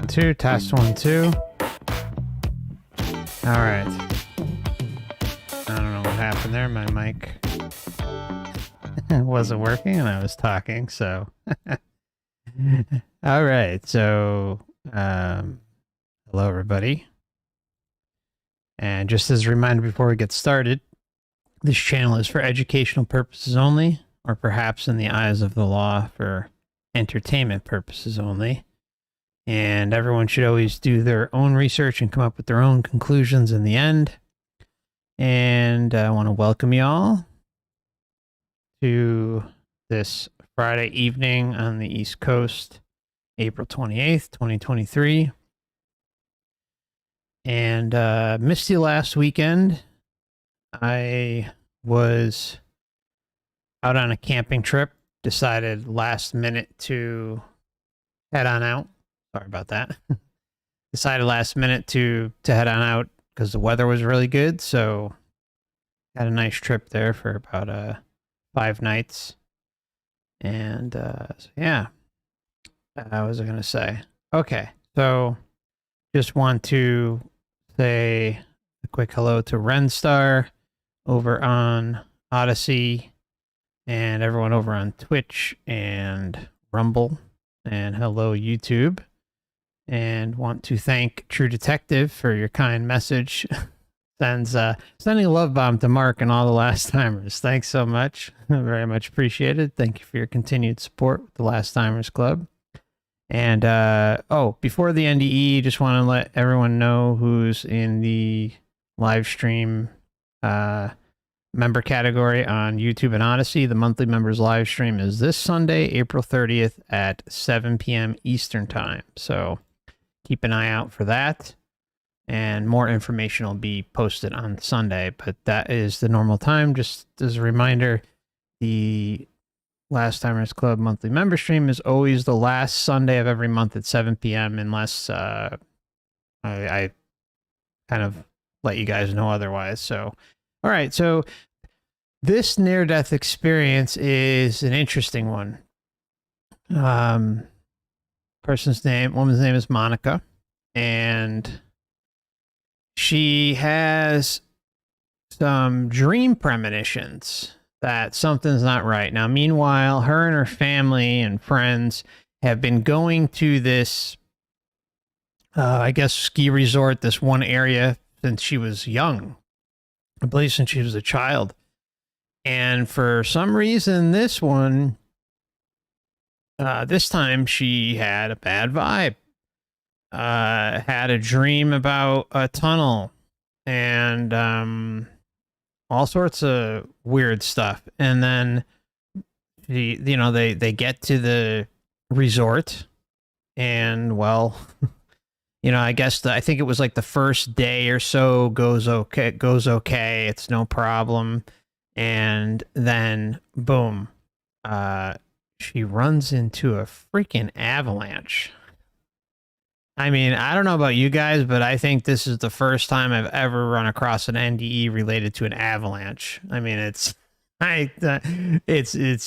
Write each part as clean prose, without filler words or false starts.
Two, test 1 2. All right. I don't know what happened there. My mic wasn't working and I was talking, so. All right. So, hello everybody. And just as a reminder before we get started, this channel is for educational purposes only, or perhaps in the eyes of the law for entertainment purposes only. And everyone should always do their own research and come up with their own conclusions in the end. And I want to welcome you all to this Friday evening on the East Coast, April 28th, 2023. And missed you last weekend. I was out on a camping trip, decided last minute to head on out. Sorry about that. Decided last minute to head on out because the weather was really good. So had a nice trip there for about 5 nights. And so yeah, what was I going to say? Okay, so just want to say a quick hello to Renstar over on Odysee and everyone over on Twitch and Rumble, and hello YouTube. And want to thank True Detective for your kind message. Sending a love bomb to Mark and all the last timers. Thanks so much. Very much appreciated. Thank you for your continued support with the Last Timers Club. And before the NDE, just want to let everyone know who's in the live stream member category on YouTube and Odysee. The monthly members live stream is this Sunday, April 30th at 7 p.m. Eastern time. So keep an eye out for that. And more information will be posted on Sunday, but that is the normal time. Just as a reminder, the Last Timers Club monthly member stream is always the last Sunday of every month at 7 p.m. unless I kind of let you guys know otherwise. So, all right. So this near-death experience is an interesting one. Woman's name is Monika, and she has some dream premonitions that something's not right. Now, meanwhile, her and her family and friends have been going to this, I guess, ski resort, this one area, since she was young. I believe since she was a child. And for some reason, this time she had a bad vibe. Had a dream about a tunnel and all sorts of weird stuff. And then they get to the resort, and well, I guess I think it was like the first day or so goes okay, it's no problem. And then boom, she runs into a freaking avalanche. I mean, I don't know about you guys, but I think this is the first time I've ever run across an NDE related to an avalanche. I mean, it's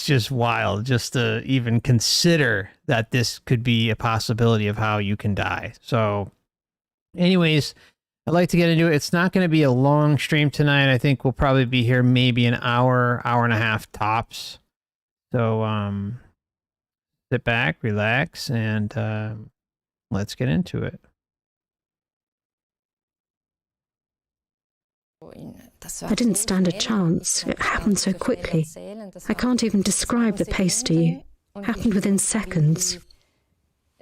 just wild just to even consider that this could be a possibility of how you can die. So anyways, I'd like to get into it. It's not going to be a long stream tonight. I think we'll probably be here maybe an hour and a half tops. So sit back, relax, and let's get into it. I didn't stand a chance. It happened so quickly. I can't even describe the pace to you. It happened within seconds.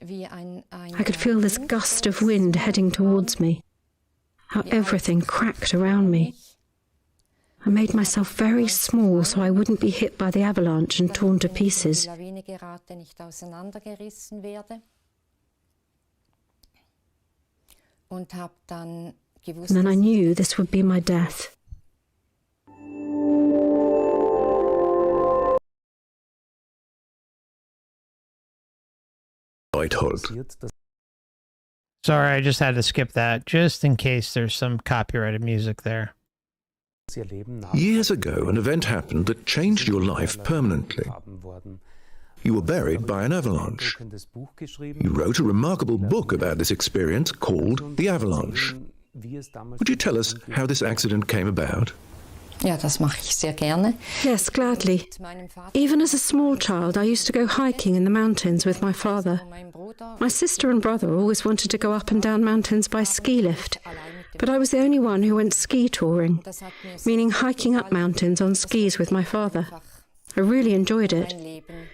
I could feel this gust of wind heading towards me, how everything cracked around me. I made myself very small so I wouldn't be hit by the avalanche and torn to pieces. And then I knew this would be my death. Sorry, I just had to skip that, just in case there's some copyrighted music there. Years ago, an event happened that changed your life permanently. You were buried by an avalanche. You wrote a remarkable book about this experience called The Avalanche. Would you tell us how this accident came about? Yes, gladly. Even as a small child, I used to go hiking in the mountains with my father. My sister and brother always wanted to go up and down mountains by ski lift, but I was the only one who went ski touring, meaning hiking up mountains on skis with my father. I really enjoyed it.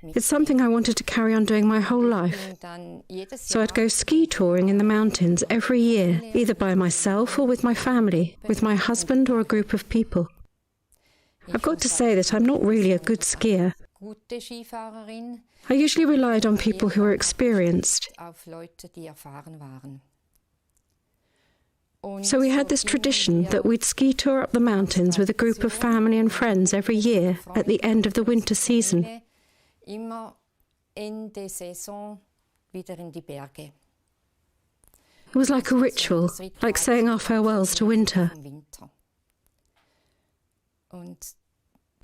It's something I wanted to carry on doing my whole life. So I'd go ski touring in the mountains every year, either by myself or with my family, with my husband or a group of people. I've got to say that I'm not really a good skier. I usually relied on people who were experienced. So we had this tradition that we'd ski tour up the mountains with a group of family and friends every year at the end of the winter season. It was like a ritual, like saying our farewells to winter.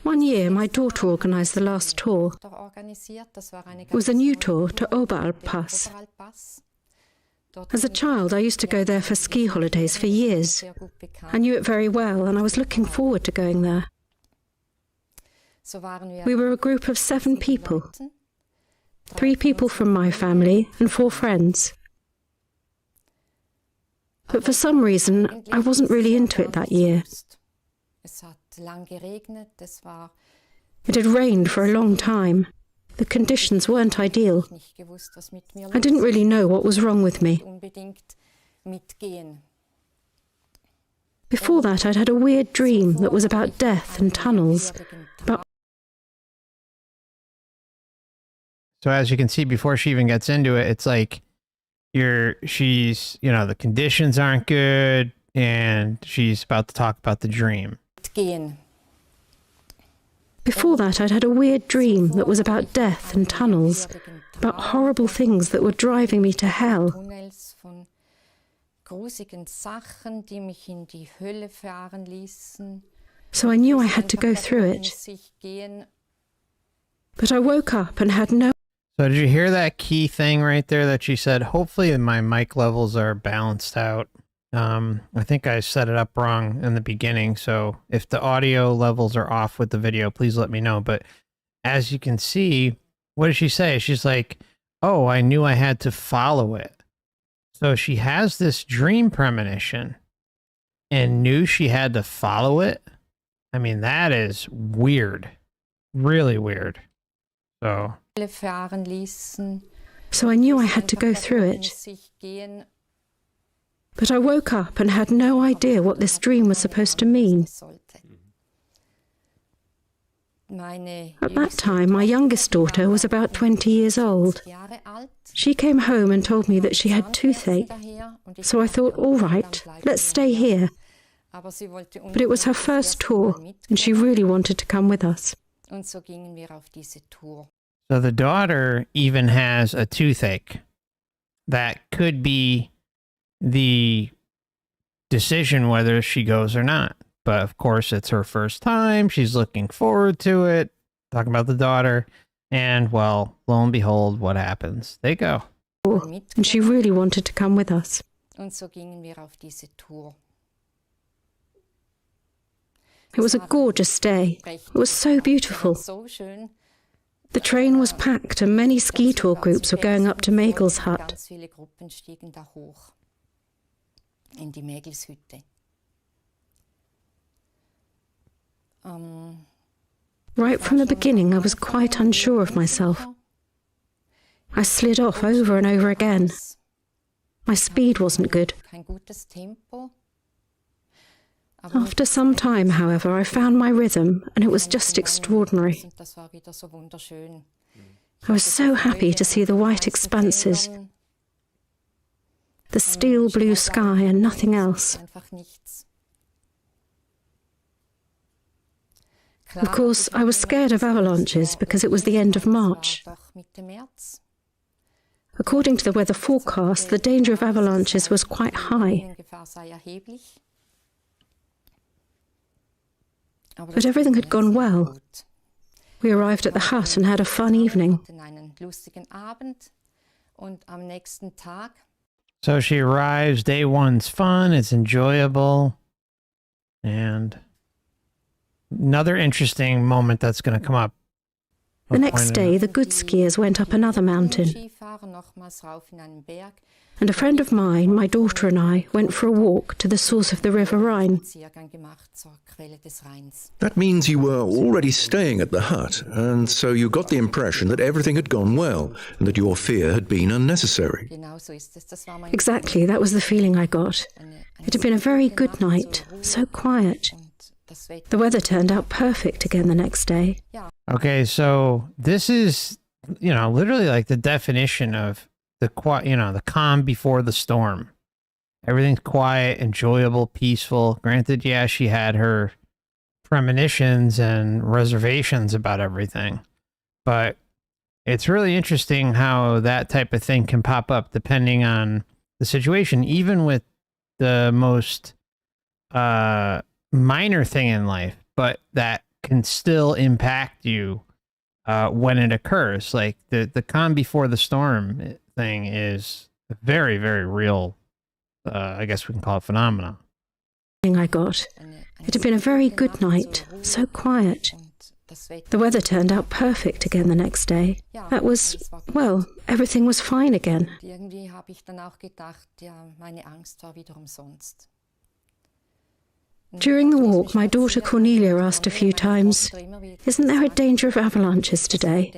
One year, my daughter organised the last tour. It was a new tour to Oberalp. As a child, I used to go there for ski holidays for years. I knew it very well, and I was looking forward to going there. We were a group of 7 people. 3 people from my family and 4 friends. But for some reason, I wasn't really into it that year. It had rained for a long time. The conditions weren't ideal. I didn't really know what was wrong with me. Before that, I'd had a weird dream that was about death and tunnels. So as you can see, before she even gets into it, it's like she's, the conditions aren't good, and she's about to talk about the dream. Before that, I'd had a weird dream that was about death and tunnels, about horrible things that were driving me to hell. So I knew I had to go through it. But I woke up and had no... So did you hear that key thing right there that she said? Hopefully my mic levels are balanced out. I think I set it up wrong in the beginning, so if the audio levels are off with the video, please let me know. But as you can see, what did she say? She's like, oh, I knew I had to follow it. So she has this dream premonition and knew she had to follow it. I mean, that is weird. Really weird. So I knew I had to go through it. But I woke up and had no idea what this dream was supposed to mean. At that time, my youngest daughter was about 20 years old. She came home and told me that she had toothache. So I thought, all right, let's stay here. But it was her first tour, and she really wanted to come with us. So the daughter even has a toothache. That could be the decision whether she goes or not. But of course, it's her first time. She's looking forward to it. Talking about the daughter. And well, lo and behold, what happens? They go. And she really wanted to come with us. It was a gorgeous day. It was so beautiful. The train was packed and many ski tour groups were going up to Mägel's hut. Right from the beginning, I was quite unsure of myself. I slid off over and over again. My speed wasn't good. After some time, however, I found my rhythm, and it was just extraordinary. I was so happy to see the white expanses, the steel blue sky, and nothing else. Of course, I was scared of avalanches because it was the end of March. According to the weather forecast, the danger of avalanches was quite high. But everything had gone well. We arrived at the hut and had a fun evening. So she arrives, day one's fun, it's enjoyable. And another interesting moment that's going to come up. The next day, the good skiers went up another mountain. And a friend of mine, my daughter and I, went for a walk to the source of the River Rhine. That means you were already staying at the hut, and so you got the impression that everything had gone well, and that your fear had been unnecessary. Exactly, that was the feeling I got. It had been a very good night, so quiet. The weather turned out perfect again the next day. Okay, so this is, literally like the definition of the calm before the storm. Everything's quiet, enjoyable, peaceful. Granted, yeah, she had her premonitions and reservations about everything, but it's really interesting how that type of thing can pop up depending on the situation, even with the most minor thing in life, but that can still impact you when it occurs. Like the calm before the storm thing is a very, very real, I guess we can call it phenomenon. I got. It had been a very good night, so quiet. The weather turned out perfect again the next day. That was, well, everything was fine again. During the walk, my daughter Cornelia asked a few times, "Isn't there a danger of avalanches today?"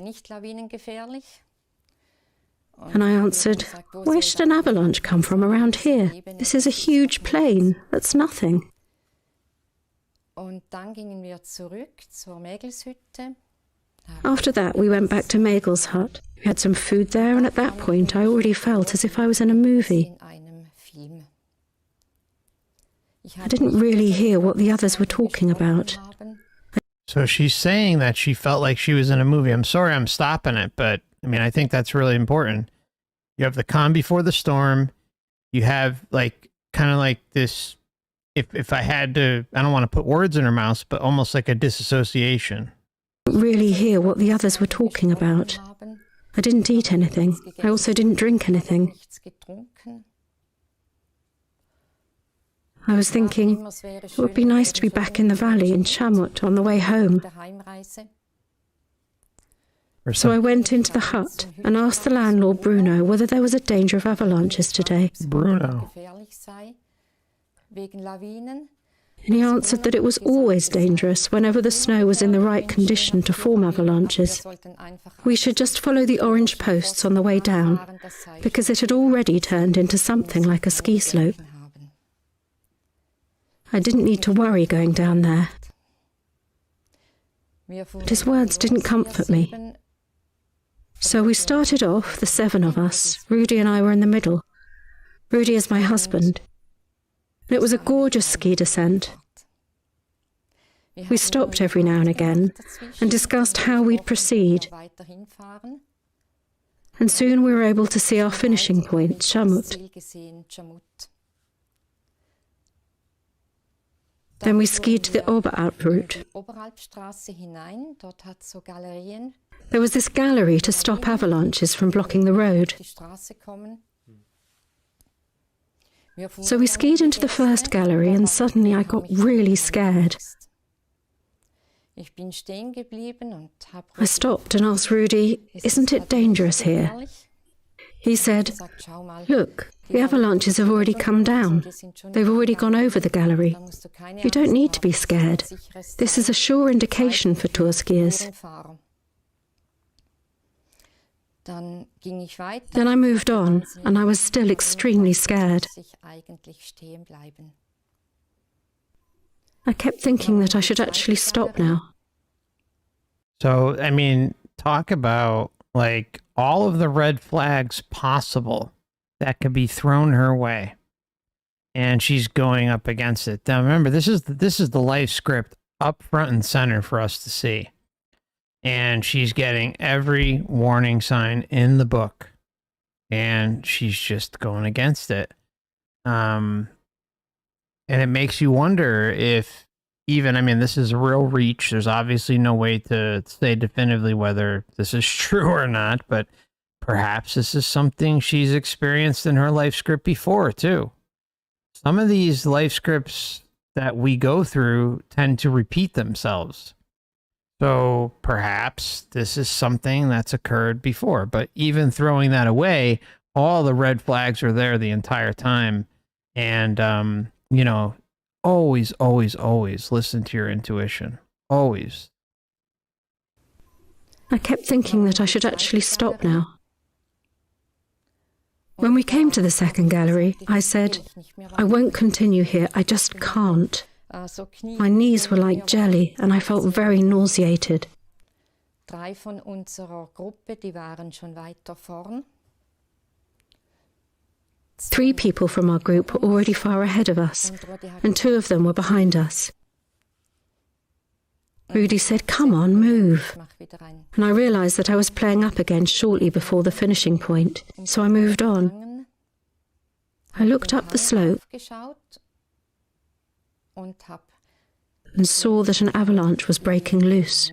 And I answered, "Where should an avalanche come from around here? This is a huge plain. That's nothing." After that, we went back to Maegel's hut. We had some food there, and at that point, I already felt as if I was in a movie. I didn't really hear what the others were talking about. So she's saying that she felt like she was in a movie. I'm sorry I'm stopping it, but I mean, I think that's really important. You have the calm before the storm. You have like, kind of like this, if I had to, I don't want to put words in her mouth, but almost like a disassociation. I didn't really hear what the others were talking about. I didn't eat anything. I also didn't drink anything. I was thinking, it would be nice to be back in the valley in Chamut on the way home. So I went into the hut and asked the landlord, Bruno, whether there was a danger of avalanches today. Bruno. And he answered that it was always dangerous whenever the snow was in the right condition to form avalanches. We should just follow the orange posts on the way down, because it had already turned into something like a ski slope. I didn't need to worry going down there. But his words didn't comfort me. So we started off, the 7 of us. Rudy and I were in the middle. Rudy is my husband. It was a gorgeous ski descent. We stopped every now and again and discussed how we'd proceed. And soon we were able to see our finishing point, Chamut. Then we skied to the Oberalp route. There was this gallery to stop avalanches from blocking the road. So we skied into the first gallery and suddenly I got really scared. I stopped and asked Rudy, "Isn't it dangerous here?" He said, "Look, the avalanches have already come down. They've already gone over the gallery. You don't need to be scared. This is a sure indication for tour skiers." Then I moved on, and I was still extremely scared. I kept thinking that I should actually stop now. So, I mean, talk about like all of the red flags possible that could be thrown her way, and she's going up against it. Now, remember, this is the life script up front and center for us to see, and she's getting every warning sign in the book, and she's just going against it. And it makes you wonder if even, I mean, this is a real reach. There's obviously no way to say definitively whether this is true or not, but perhaps this is something she's experienced in her life script before, too. Some of these life scripts that we go through tend to repeat themselves. So perhaps this is something that's occurred before, but even throwing that away, all the red flags are there the entire time. And, you know, always, always, always listen to your intuition. Always. I kept thinking that I should actually stop now. When we came to the second gallery, I said, "I won't continue here, I just can't." My knees were like jelly and I felt very nauseated. 3 von unserer Gruppe, die waren schon weiter vorn. 3 people from our group were already far ahead of us, and 2 of them were behind us. Rudy said, "Come on, move." And I realised that I was playing up again shortly before the finishing point, so I moved on. I looked up the slope and saw that an avalanche was breaking loose.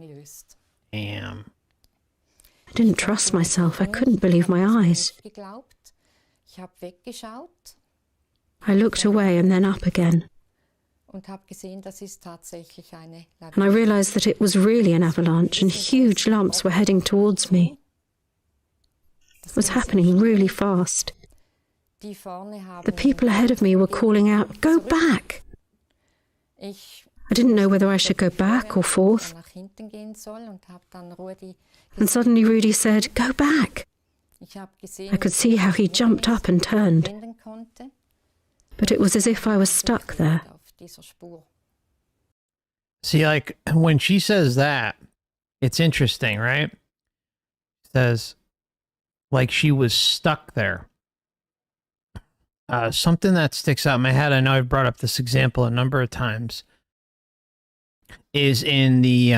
Damn. I didn't trust myself. I couldn't believe my eyes. I looked away and then up again. And I realised that it was really an avalanche and huge lumps were heading towards me. It was happening really fast. The people ahead of me were calling out, "Go back!" I didn't know whether I should go back or forth. And suddenly Rudy said, "Go back." I could see how he jumped up and turned. But it was as if I was stuck there. See, like when she says that, it's interesting, right? Says like she was stuck there. Something that sticks out in my head, I know I've brought up this example a number of times, is in the,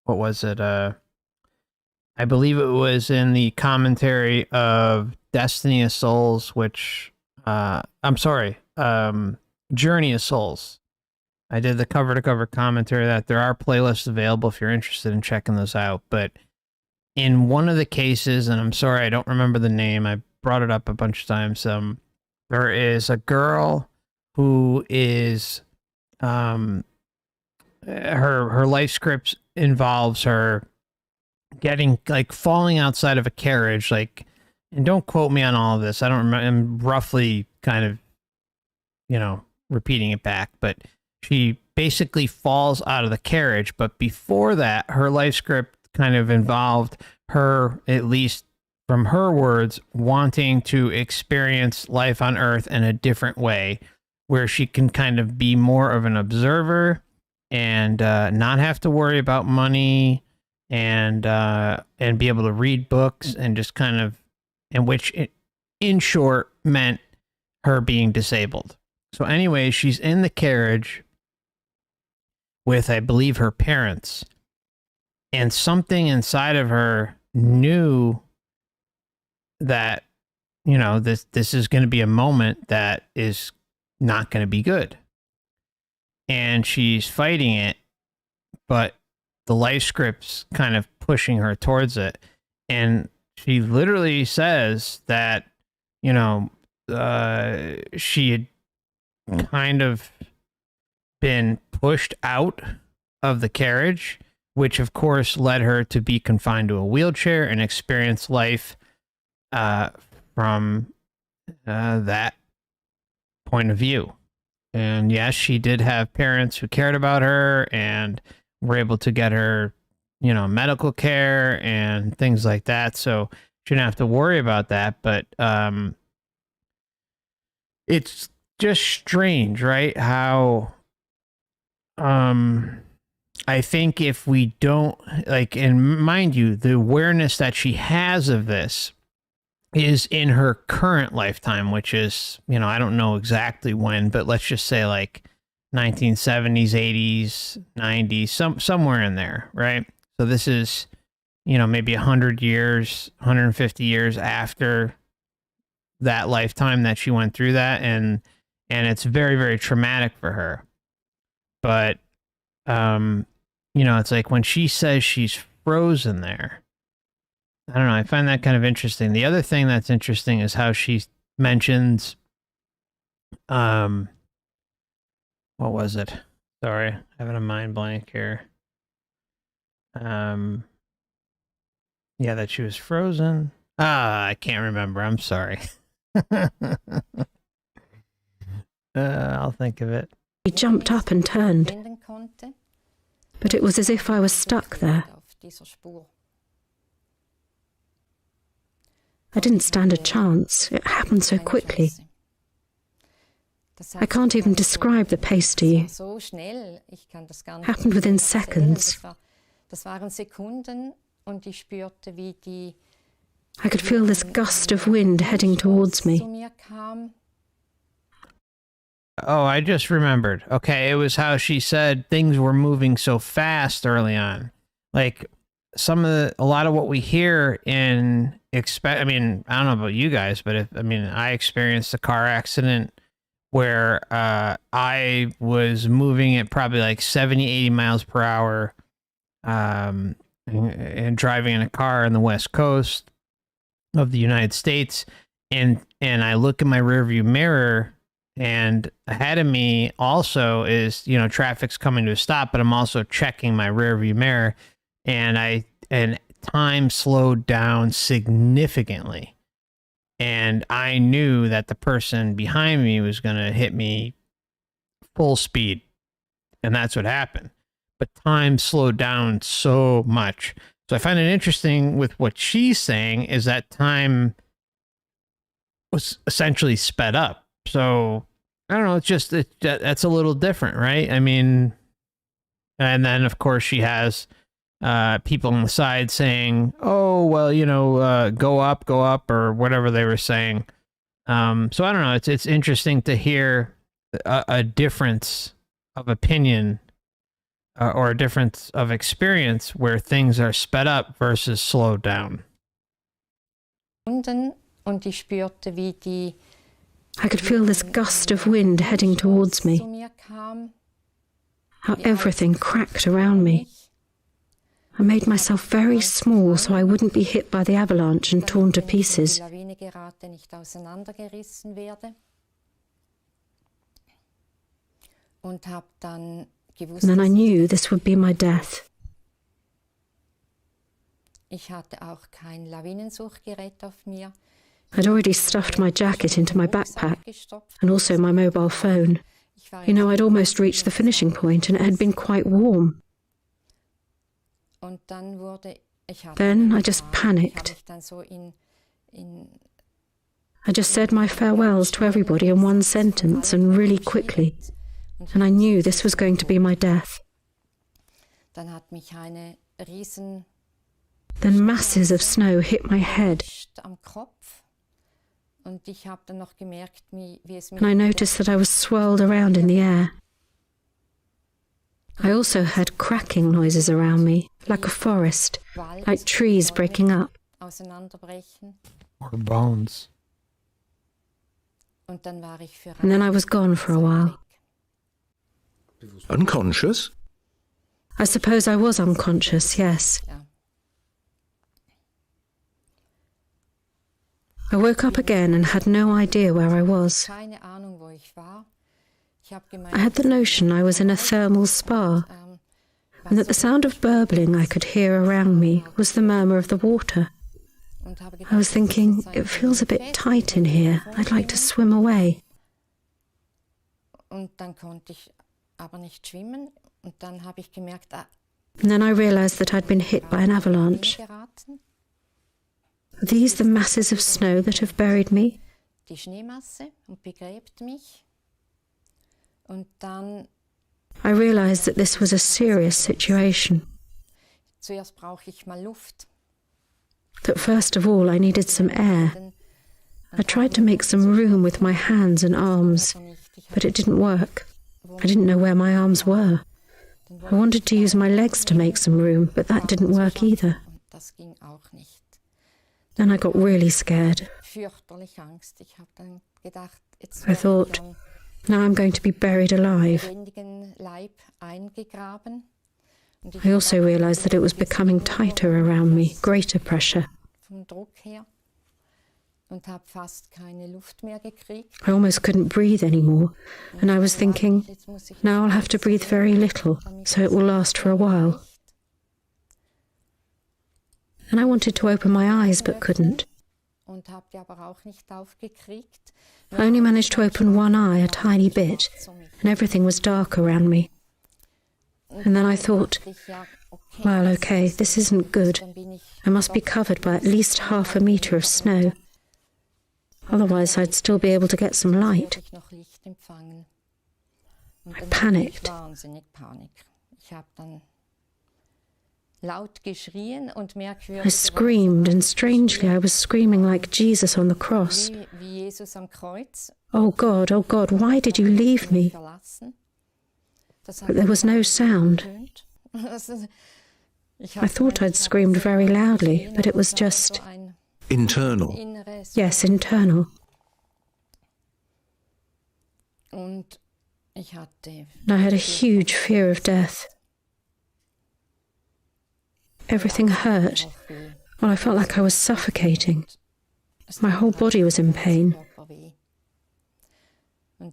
what was it? I believe it was in the commentary of Destiny of Souls, which, I'm sorry, Journey of Souls. I did the cover-to-cover commentary that there are playlists available if you're interested in checking those out. But in one of the cases, and I'm sorry, I don't remember the name, I brought it up a bunch of times, there is a girl who is, her life script involves her getting, like, falling outside of a carriage, like, and don't quote me on all of this, I don't remember, I'm roughly kind of, you know, repeating it back, but she basically falls out of the carriage. But before that, her life script kind of involved her, at least from her words, wanting to experience life on Earth in a different way, where she can kind of be more of an observer and not have to worry about money and be able to read books and just kind of, and which in short meant her being disabled. So anyway, she's in the carriage with, I believe, her parents, and something inside of her knew that, you know, this is going to be a moment that is not going to be good. And she's fighting it, but the life script's kind of pushing her towards it. And she literally says that, you know, she had kind of been pushed out of the carriage, which of course led her to be confined to a wheelchair and experience life from that point of view. And yes, she did have parents who cared about her and were able to get her, you know, medical care and things like that. So she didn't have to worry about that. But it's just strange, right? How I think if we don't, like, and mind you, the awareness that she has of this is in her current lifetime, which is, you know, I don't know exactly when, but let's just say like 1970s, 80s, 90s, somewhere in there, right? So this is, you know, maybe 100 years, 150 years after that lifetime that she went through that, and it's very, very traumatic for her. But you know, it's like when she says she's frozen there, I don't know, I find that kind of interesting. The other thing that's interesting is how she mentions, what was it? Sorry, having a mind blank here. Yeah, that she was frozen. I can't remember. I'm sorry. I'll think of it. He jumped up and turned, but it was as if I was stuck there. I didn't stand a chance. It happened so quickly. I can't even describe the pace to you. It happened within seconds. I could feel this gust of wind heading towards me. Oh, I just remembered. Okay, it was how she said things were moving so fast early on. Like a lot of what we hear in I mean, I don't know about you guys, but I experienced a car accident where I was moving at probably like 70, 80 miles per hour and driving in a car on the West Coast of the United States. And I look in my rearview mirror, and ahead of me also is, you know, traffic's coming to a stop, but I'm also checking my rearview mirror, and time slowed down significantly. And I knew that the person behind me was going to hit me full speed. And that's what happened. But time slowed down so much. So I find it interesting with what she's saying is that time was essentially sped up. So I don't know. It's just, that's a little different, right? I mean, And then, of course, she has people on the side saying, oh, well, go up, or whatever they were saying. So I don't know. It's interesting to hear a difference of opinion or a difference of experience where things are sped up versus slowed down. I could feel this gust of wind heading towards me, how everything cracked around me. I made myself very small so I wouldn't be hit by the avalanche and torn to pieces. And then I knew this would be my death. I'd already stuffed my jacket into my backpack and also my mobile phone. I'd almost reached the finishing point and it had been quite warm. Then I just panicked. I just said my farewells to everybody in one sentence and really quickly, and I knew this was going to be my death. Then masses of snow hit my head, and I noticed that I was swirled around in the air. I also heard cracking noises around me, like a forest, like trees breaking up. Or bones. And then I was gone for a while. Unconscious? I suppose I was unconscious, yes. I woke up again and had no idea where I was. I had the notion I was in a thermal spa, and that the sound of burbling I could hear around me was the murmur of the water. I was thinking, it feels a bit tight in here. I'd like to swim away. And then I realized that I'd been hit by an avalanche. Are these the masses of snow that have buried me? I realized that this was a serious situation. That first of all I needed some air. I tried to make some room with my hands and arms, but it didn't work. I didn't know where my arms were. I wanted to use my legs to make some room, but that didn't work either. Then I got really scared. I thought, now I'm going to be buried alive. I also realized that it was becoming tighter around me, greater pressure. I almost couldn't breathe anymore, and I was thinking, now I'll have to breathe very little, so it will last for a while. And I wanted to open my eyes, but couldn't. I only managed to open one eye a tiny bit, and everything was dark around me. And then I thought, well, okay, this isn't good. I must be covered by at least half a metre of snow. Otherwise, I'd still be able to get some light. I panicked. I screamed, and strangely, I was screaming like Jesus on the cross. Oh God, why did you leave me? But there was no sound. I thought I'd screamed very loudly, but it was just... Internal. Yes, internal. And I had a huge fear of death. Everything hurt. Well, I felt like I was suffocating. My whole body was in pain. I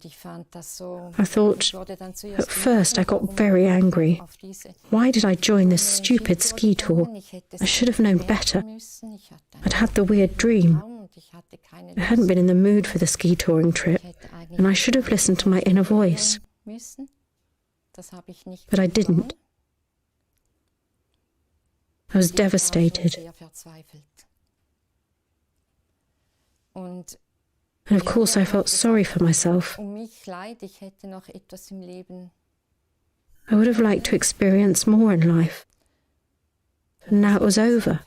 thought, at first I got very angry. Why did I join this stupid ski tour? I should have known better. I'd had the weird dream. I hadn't been in the mood for the ski touring trip, and I should have listened to my inner voice. But I didn't. I was devastated. And of course I felt sorry for myself. I would have liked to experience more in life. And now it was over.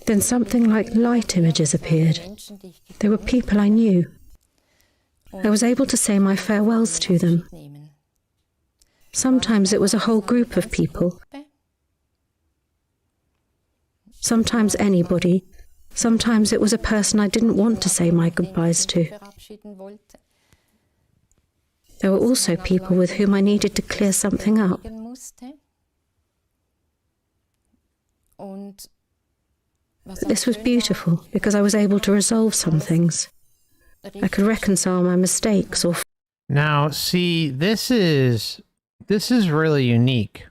Then something like light images appeared. They were people I knew. I was able to say my farewells to them. Sometimes it was a whole group of people. Sometimes anybody. Sometimes it was a person I didn't want to say my goodbyes to. There were also people with whom I needed to clear something up. But this was beautiful because I was able to resolve some things. I could reconcile my mistakes or... Now, see, this is really unique.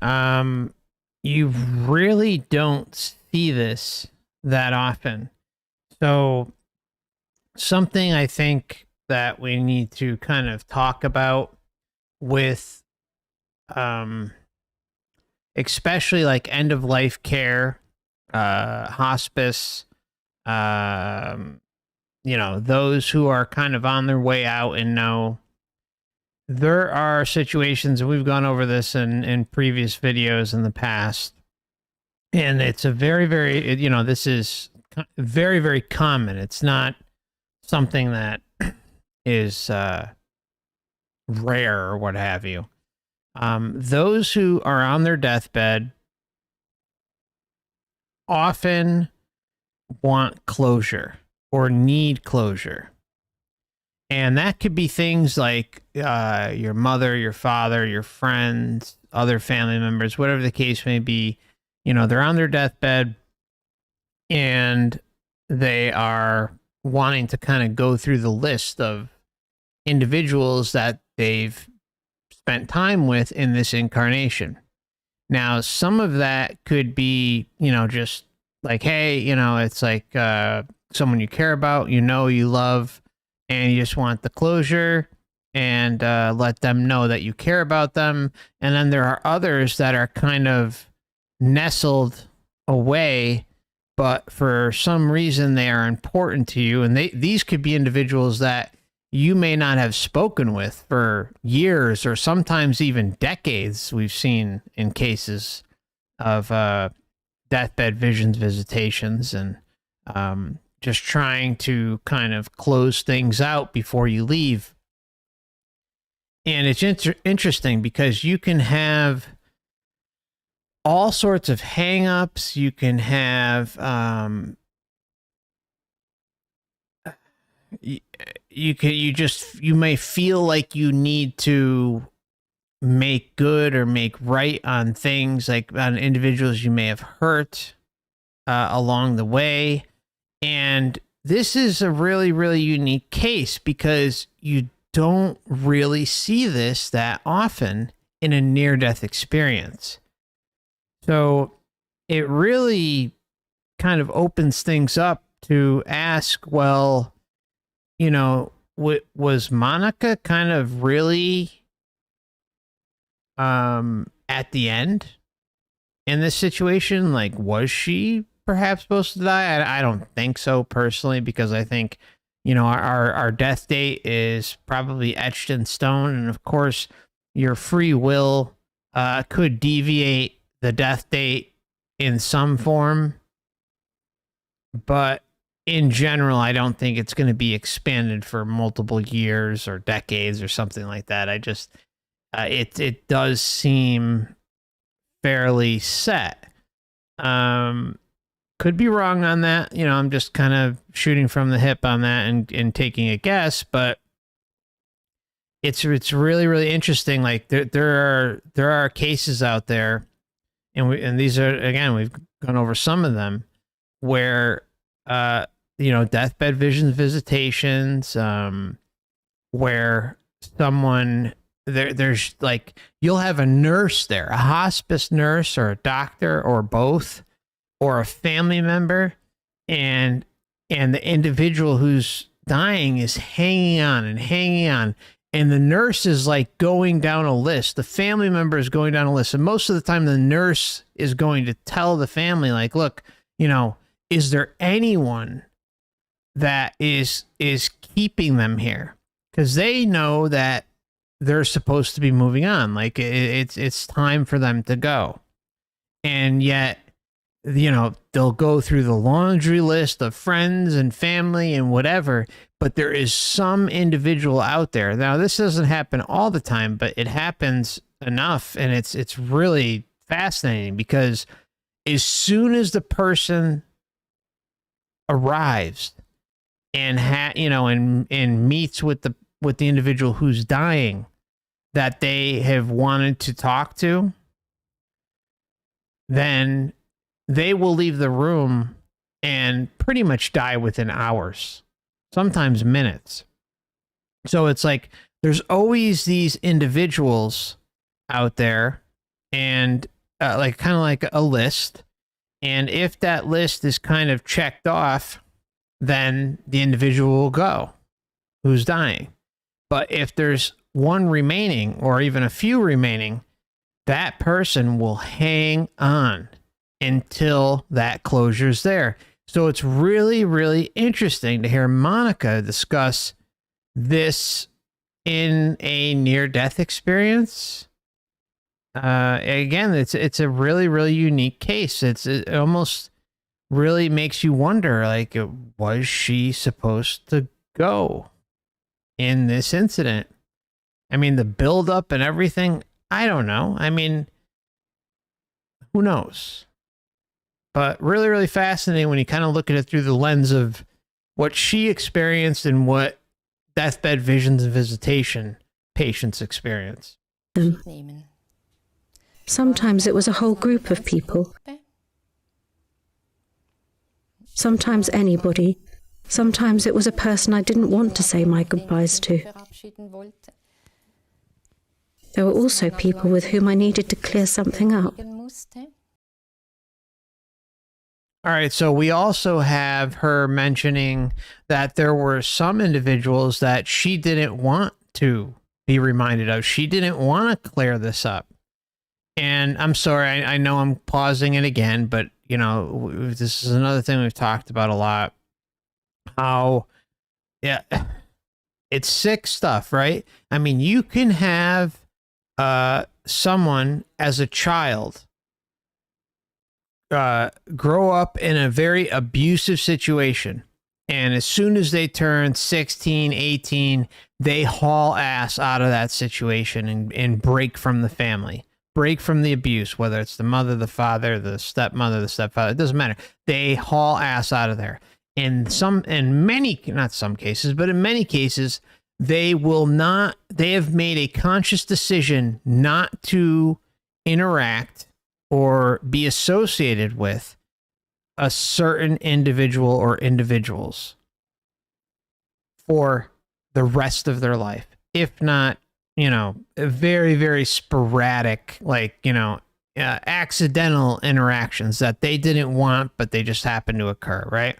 You really don't see this that often. So something I think that we need to kind of talk about with especially like end of life care, hospice, you know, those who are kind of on their way out and know there are situations, and we've gone over this in previous videos in the past, and it's a very, very, you know, this is very, very common. It's not something that is rare or what have you. Those who are on their deathbed often want closure or need closure. And that could be things like your mother, your father, your friends, other family members, whatever the case may be. You know, they're on their deathbed and they are wanting to kind of go through the list of individuals that they've spent time with in this incarnation. Now, some of that could be, you know, just like, hey, you know, it's like someone you care about, you know, you love, and you just want the closure and let them know that you care about them. And then there are others that are kind of nestled away, but for some reason they are important to you. And these could be individuals that you may not have spoken with for years or sometimes even decades. We've seen in cases of deathbed visions, visitations, and just trying to kind of close things out before you leave. And it's interesting because you can have all sorts of hang-ups. You can have you may feel like you need to make good or make right on things, like on individuals you may have hurt along the way. And this is a really, really unique case because you don't really see this that often in a near-death experience. So it really kind of opens things up to ask, well, you know, was Monika kind of really at the end in this situation? Like, was she perhaps supposed to die? I don't think so personally, because I think, you know, our death date is probably etched in stone, and of course your free will could deviate the death date in some form, but in general I don't think it's going to be expanded for multiple years or decades or something like that. I just it does seem fairly set. Could be wrong on that. You know, I'm just kind of shooting from the hip on that and taking a guess, but it's really, really interesting. Like there are cases out there, and these are, again, we've gone over some of them where you know, deathbed visions, visitations, where someone there's like, you'll have a nurse there, a hospice nurse or a doctor or both, or a family member, and the individual who's dying is hanging on and hanging on, and the nurse is like going down a list. The family member is going down a list, and most of the time the nurse is going to tell the family, like, look, you know, is there anyone that is keeping them here, because they know that they're supposed to be moving on. Like it's time for them to go. And yet, you know, they'll go through the laundry list of friends and family and whatever, but there is some individual out there. Now, this doesn't happen all the time, but it happens enough, and it's really fascinating, because as soon as the person arrives and and meets with the individual who's dying that they have wanted to talk to, then they will leave the room and pretty much die within hours, sometimes minutes. So it's like there's always these individuals out there, and like kind of like a list. And if that list is kind of checked off, then the individual will go who's dying. But if there's one remaining, or even a few remaining, that person will hang on until that closure's there. So it's really, really interesting to hear Monika discuss this in a near-death experience. Again, it's a really, really unique case. It almost really makes you wonder, like, was she supposed to go in this incident? I mean, the build-up and everything, I don't know. I mean, who knows? But really, really fascinating when you kind of look at it through the lens of what she experienced and what deathbed visions and visitation patients experience. Sometimes it was a whole group of people. Sometimes anybody. Sometimes it was a person I didn't want to say my goodbyes to. There were also people with whom I needed to clear something up. All right, so we also have her mentioning that there were some individuals that she didn't want to be reminded of. She didn't want to clear this up. And I'm sorry, I know I'm pausing it again, but, you know, this is another thing we've talked about a lot. How, yeah, it's sick stuff, right? I mean, you can have someone as a child grow up in a very abusive situation, and as soon as they turn 16, 18, they haul ass out of that situation and break from the family, break from the abuse, whether it's the mother, the father, the stepmother, the stepfather, it doesn't matter. They haul ass out of there. In many, not some cases, but in many cases, they have made a conscious decision not to interact or be associated with a certain individual or individuals for the rest of their life. If not, you know, very, very sporadic, like, you know, accidental interactions that they didn't want, but they just happened to occur, right?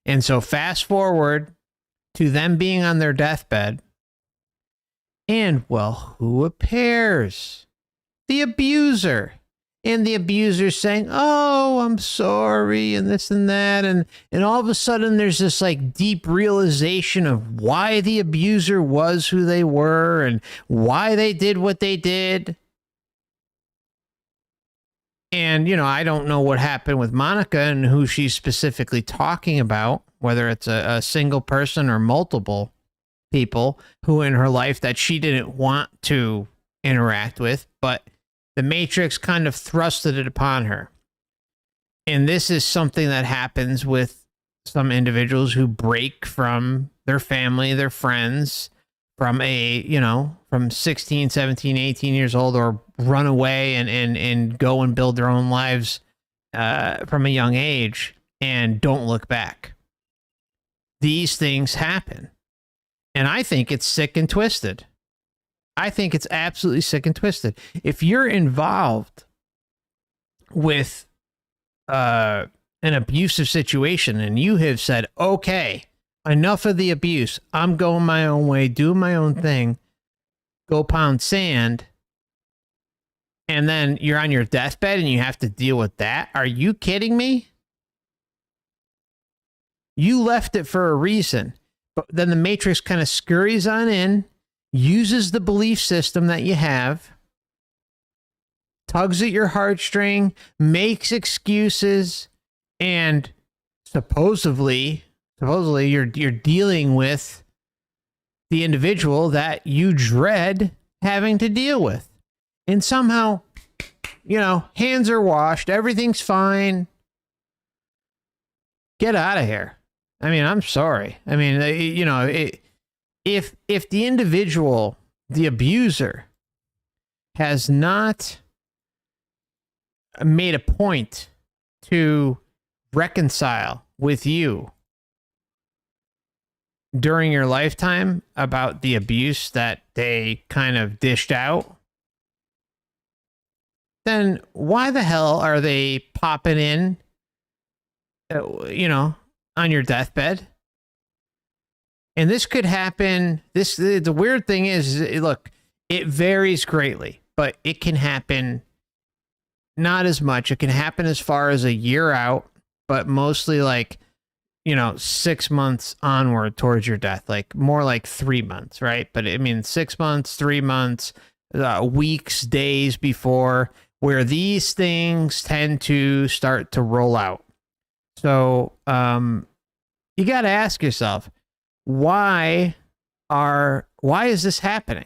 And so fast forward to them being on their deathbed, and, well, who appears? The abuser. And the abuser saying, oh, I'm sorry, and this and that. And all of a sudden, there's this like deep realization of why the abuser was who they were and why they did what they did. And, you know, I don't know what happened with Monika and who she's specifically talking about, whether it's a single person or multiple people who in her life that she didn't want to interact with, but the Matrix kind of thrusted it upon her. And this is something that happens with some individuals who break from their family, their friends, from from 16, 17, 18 years old, or run away and go and build their own lives from a young age and don't look back. These things happen. And I think it's sick and twisted. I think it's absolutely sick and twisted. If you're involved with an abusive situation and you have said, okay, enough of the abuse, I'm going my own way, doing my own thing, go pound sand, and then you're on your deathbed and you have to deal with that? Are you kidding me? You left it for a reason. But then the Matrix kind of scurries on in, uses the belief system that you have, tugs at your heartstring, makes excuses, and supposedly you're dealing with the individual that you dread having to deal with. And somehow, hands are washed, everything's fine. Get out of here. I mean, I'm sorry. I mean, if the individual, the abuser, has not made a point to reconcile with you during your lifetime about the abuse that they kind of dished out, then why the hell are they popping in, on your deathbed? And this could happen. The weird thing is, look, it varies greatly, but it can happen not as much. It can happen as far as a year out, but mostly 6 months onward towards your death, like more like 3 months, right? But I mean, 6 months, 3 months, weeks, days before, where these things tend to start to roll out. So you got to ask yourself, why is this happening?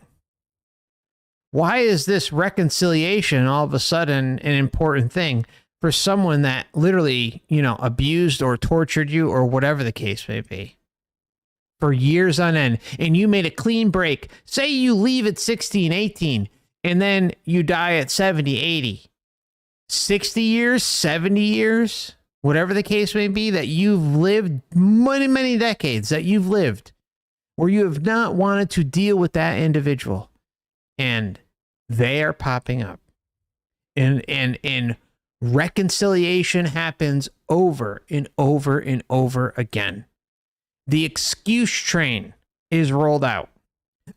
Why is this reconciliation all of a sudden an important thing for someone that literally, abused or tortured you or whatever the case may be for years on end, and you made a clean break? Say you leave at 16, 18, and then you die at 70, 80, 60 years, 70 years, whatever the case may be, that you've lived many, many decades that you've lived where you have not wanted to deal with that individual, and they are popping up, and reconciliation happens over and over and over again. The excuse train is rolled out.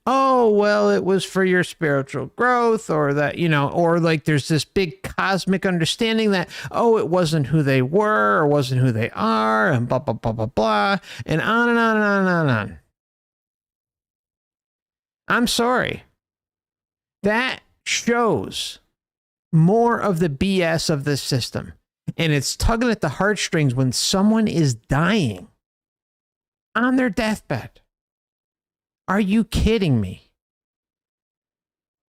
Oh, well, it was for your spiritual growth, or that, or like there's this big cosmic understanding that, oh, it wasn't who they were or wasn't who they are, and blah, blah, blah, blah, blah, and on and on and on and on and on. I'm sorry. That shows more of the BS of this system. And it's tugging at the heartstrings when someone is dying on their deathbed. Are you kidding me?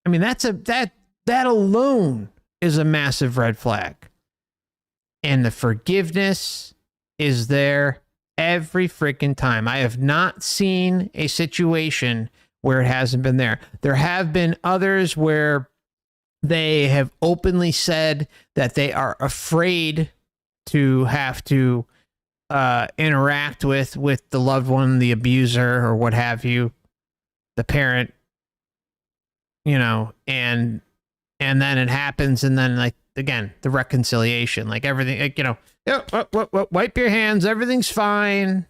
I mean, that alone is a massive red flag. And the forgiveness is there every freaking time. I have not seen a situation where it hasn't been there. There have been others where they have openly said that they are afraid to have to interact with the loved one, the abuser, or what have you, the parent, and then it happens, and then, like, again, the reconciliation, like everything, wipe your hands, everything's fine.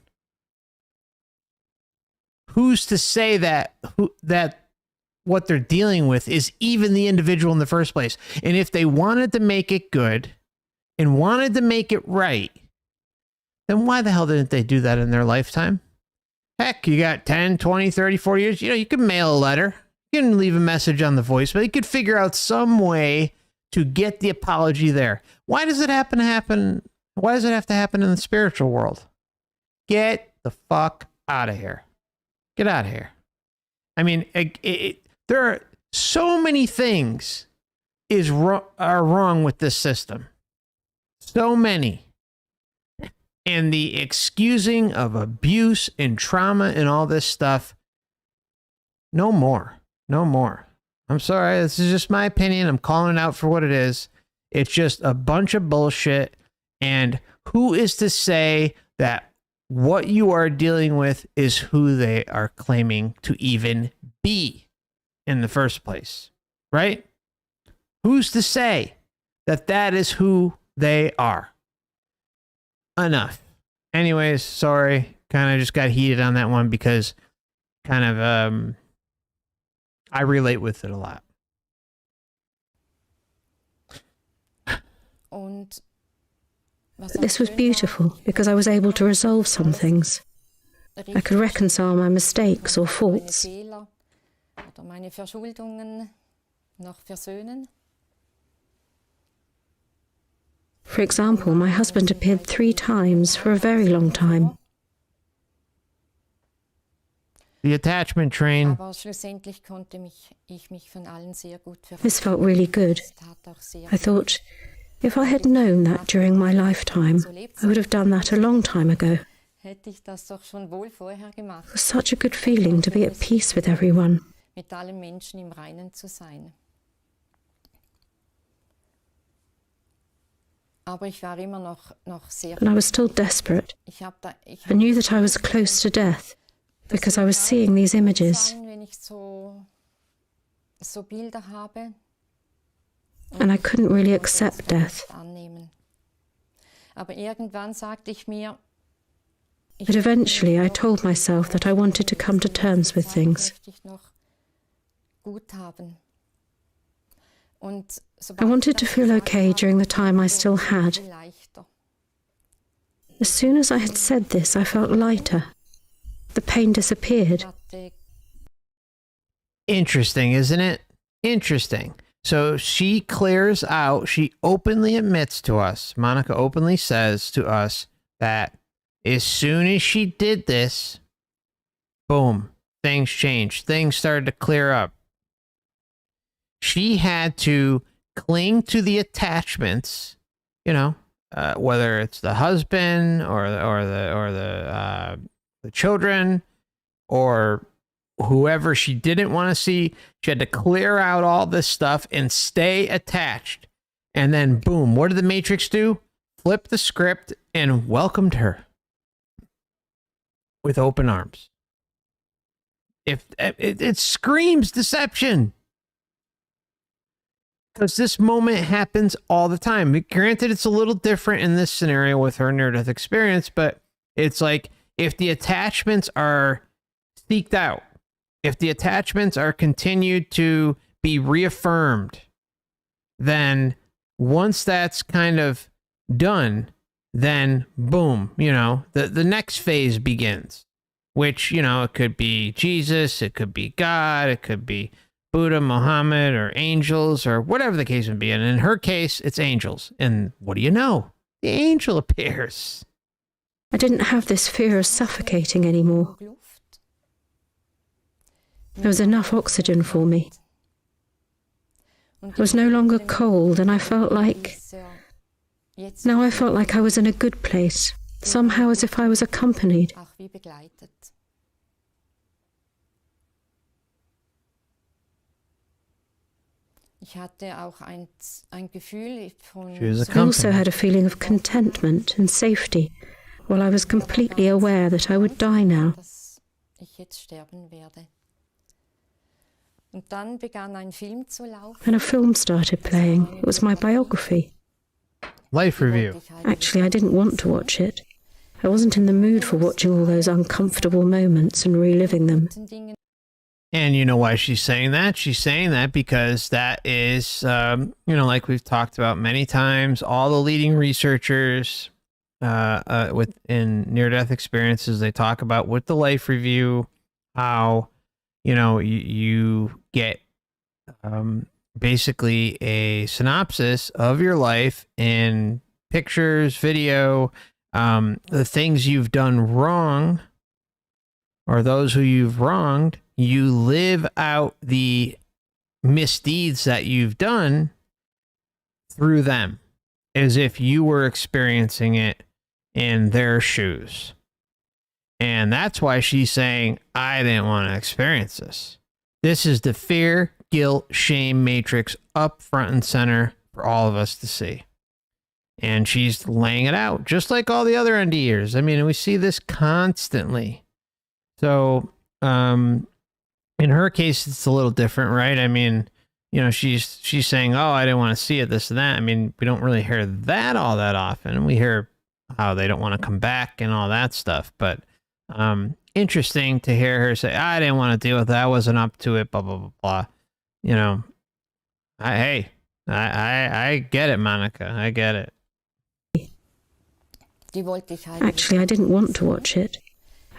Who's to say that what they're dealing with is even the individual in the first place? And if they wanted to make it good and wanted to make it right, then why the hell didn't they do that in their lifetime? Heck, you got 10, 20, 30, 40 years. You can mail a letter. You can leave a message on the voicemail. You could figure out some way to get the apology there. Why does it have to happen in the spiritual world? Get the fuck out of here. Get out of here. I mean, there are so many things are wrong with this system. So many. And the excusing of abuse and trauma and all this stuff, no more. No more. I'm sorry, this is just my opinion. I'm calling it out for what it is. It's just a bunch of bullshit. And who is to say that what you are dealing with is who they are claiming to even be in the first place, right? Who's to say that that is who they are? Enough. Anyways, sorry. Kind of just got heated on that one because kind of I relate with it a lot. But this was beautiful because I was able to resolve some things. I could reconcile my mistakes or faults. For example, my husband appeared 3 times for a very long time. The attachment train. This felt really good. I thought, if I had known that during my lifetime, I would have done that a long time ago. It was such a good feeling to be at peace with everyone. But I was still desperate. I knew that I was close to death because I was seeing these images. And I couldn't really accept death. But eventually I told myself that I wanted to come to terms with things. I wanted to feel okay during the time I still had. As soon as I had said this, I felt lighter. The pain disappeared. Interesting, isn't it? Interesting. So she clears out, she openly admits to us, Monika openly says to us that as soon as she did this, boom, things changed. Things started to clear up. She had to cling to the attachments, you know, whether it's the husband or the children or whoever she didn't want to see. She had to clear out all this stuff and stay attached. And then boom, what did the Matrix do? Flip the script and welcomed her with open arms. If it screams deception. Because this moment happens all the time. Granted, it's a little different in this scenario with her near-death experience, but it's like if the attachments are seeked out, if the attachments are continued to be reaffirmed, then once that's kind of done, then boom, you know, the next phase begins, which, you know, it could be Jesus, it could be God, it could be Buddha, Muhammad, or angels, or whatever the case would be. And in her case, it's angels. And what do you know? The angel appears. I didn't have this fear of suffocating anymore. There was enough oxygen for me. I was no longer cold, and I felt like... Now I felt like I was in a good place, somehow as if I was accompanied. I also had a feeling of contentment and safety, while I was completely aware that I would die now. And a film started playing. It was my biography. Life review. Actually, I didn't want to watch it. I wasn't in the mood for watching all those uncomfortable moments and reliving them. And you know why she's saying that? She's saying that because that is, you know, like we've talked about many times, all the leading researchers within near-death experiences, they talk about with the life review, how, you know, you get basically a synopsis of your life in pictures, video, the things you've done wrong, or those who you've wronged. You live out the misdeeds that you've done through them as if you were experiencing it in their shoes. And that's why she's saying, I didn't want to experience this. This is the fear, guilt, shame matrix up front and center for all of us to see. And she's laying it out, just like all the other NDErs. I mean, we see this constantly. So, in her case, it's a little different, right? I mean, you know, she's saying, oh, I didn't want to see it, this and that. I mean, we don't really hear that all that often. We hear how they don't want to come back and all that stuff. But interesting to hear her say, I didn't want to deal with that. I wasn't up to it, blah, blah, blah, blah. You know, I get it, Monika. I get it. Actually, I didn't want to watch it.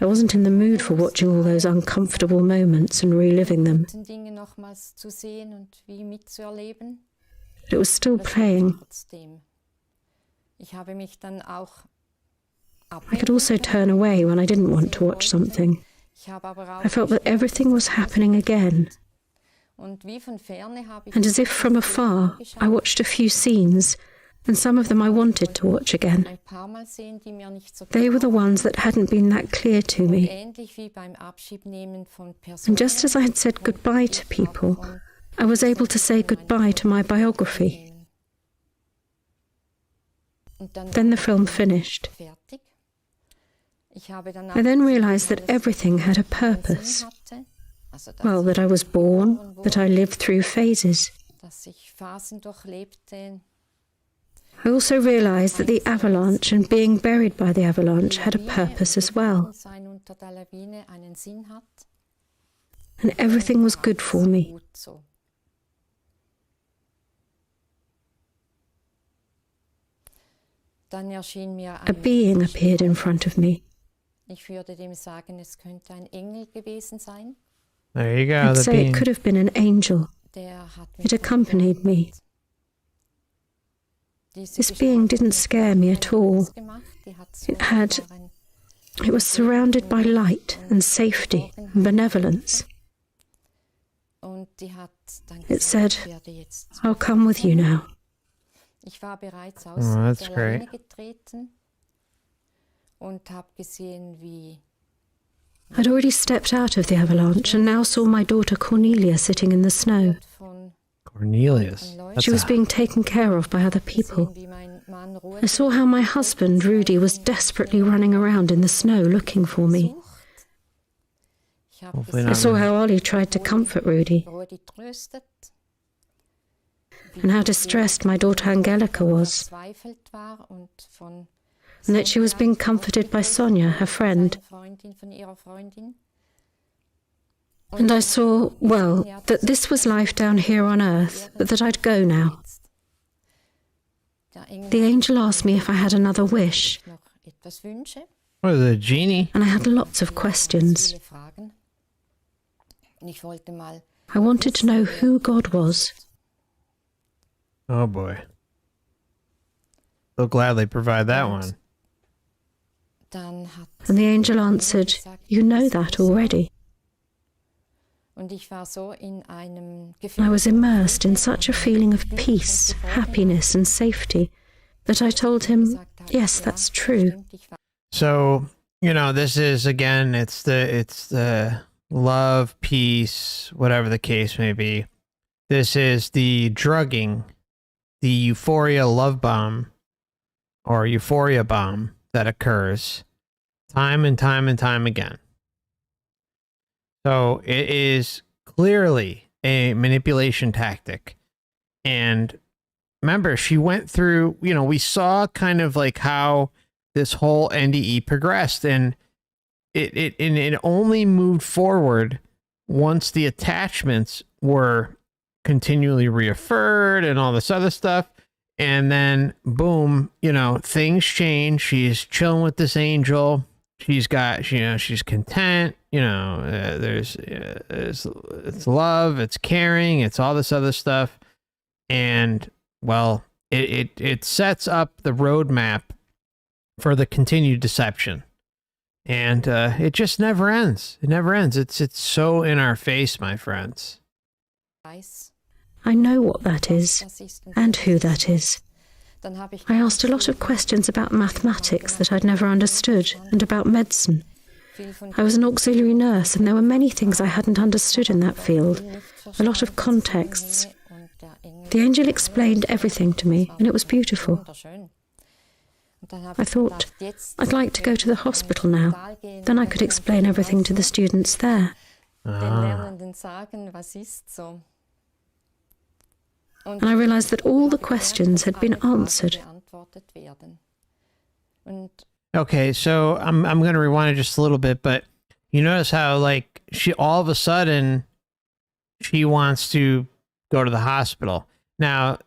I wasn't in the mood for watching all those uncomfortable moments and reliving them. But it was still playing. I could also turn away when I didn't want to watch something. I felt that everything was happening again. And as if from afar, I watched a few scenes, and some of them I wanted to watch again. They were the ones that hadn't been that clear to me. And just as I had said goodbye to people, I was able to say goodbye to my biography. Then the film finished. I then realized that everything had a purpose. Well, that I was born, that I lived through phases. I also realized that the avalanche and being buried by the avalanche had a purpose as well. And everything was good for me. A being appeared in front of me. There you go. I'd say it could have been an angel. It accompanied me. This being didn't scare me at all. It was surrounded by light and safety and benevolence. It said, "I'll come with you now." Oh, that's great. I'd already stepped out of the avalanche and now saw my daughter Cornelia sitting in the snow. Cornelius. She was being taken care of by other people. I saw how my husband, Rudy, was desperately running around in the snow looking for me. I saw how Ollie tried to comfort Rudy, and how distressed my daughter Angelica was, and that she was being comforted by Sonia, her friend. And I saw, well, that this was life down here on earth, but that I'd go now. The angel asked me if I had another wish. What is it, a genie? And I had lots of questions. I wanted to know who God was. Oh boy. They'll gladly provide that one. And the angel answered, "You know that already." I was immersed in such a feeling of peace, happiness, and safety that I told him, "Yes, that's true." So, this is, again, it's the love, peace, whatever the case may be. This is the drugging, the euphoria love bomb, or euphoria bomb that occurs time and time and time again. So it is clearly a manipulation tactic. And remember, she went through, we saw kind of like how this whole NDE progressed, and it only moved forward once the attachments were continually reaffirmed and all this other stuff. And then boom, things change. She's chilling with this angel. She's got, she's content, it's love, it's caring, it's all this other stuff. And well, it sets up the roadmap for the continued deception. And it just never ends. It never ends. It's so in our face, my friends. I know what that is and who that is. I asked a lot of questions about mathematics that I'd never understood, and about medicine. I was an auxiliary nurse, and there were many things I hadn't understood in that field, a lot of contexts. The angel explained everything to me, and it was beautiful. I thought, I'd like to go to the hospital now. Then I could explain everything to the students there. And I realized that all the questions had been answered. Okay, so I'm going to rewind it just a little bit, but you notice how, she all of a sudden, she wants to go to the hospital. Now,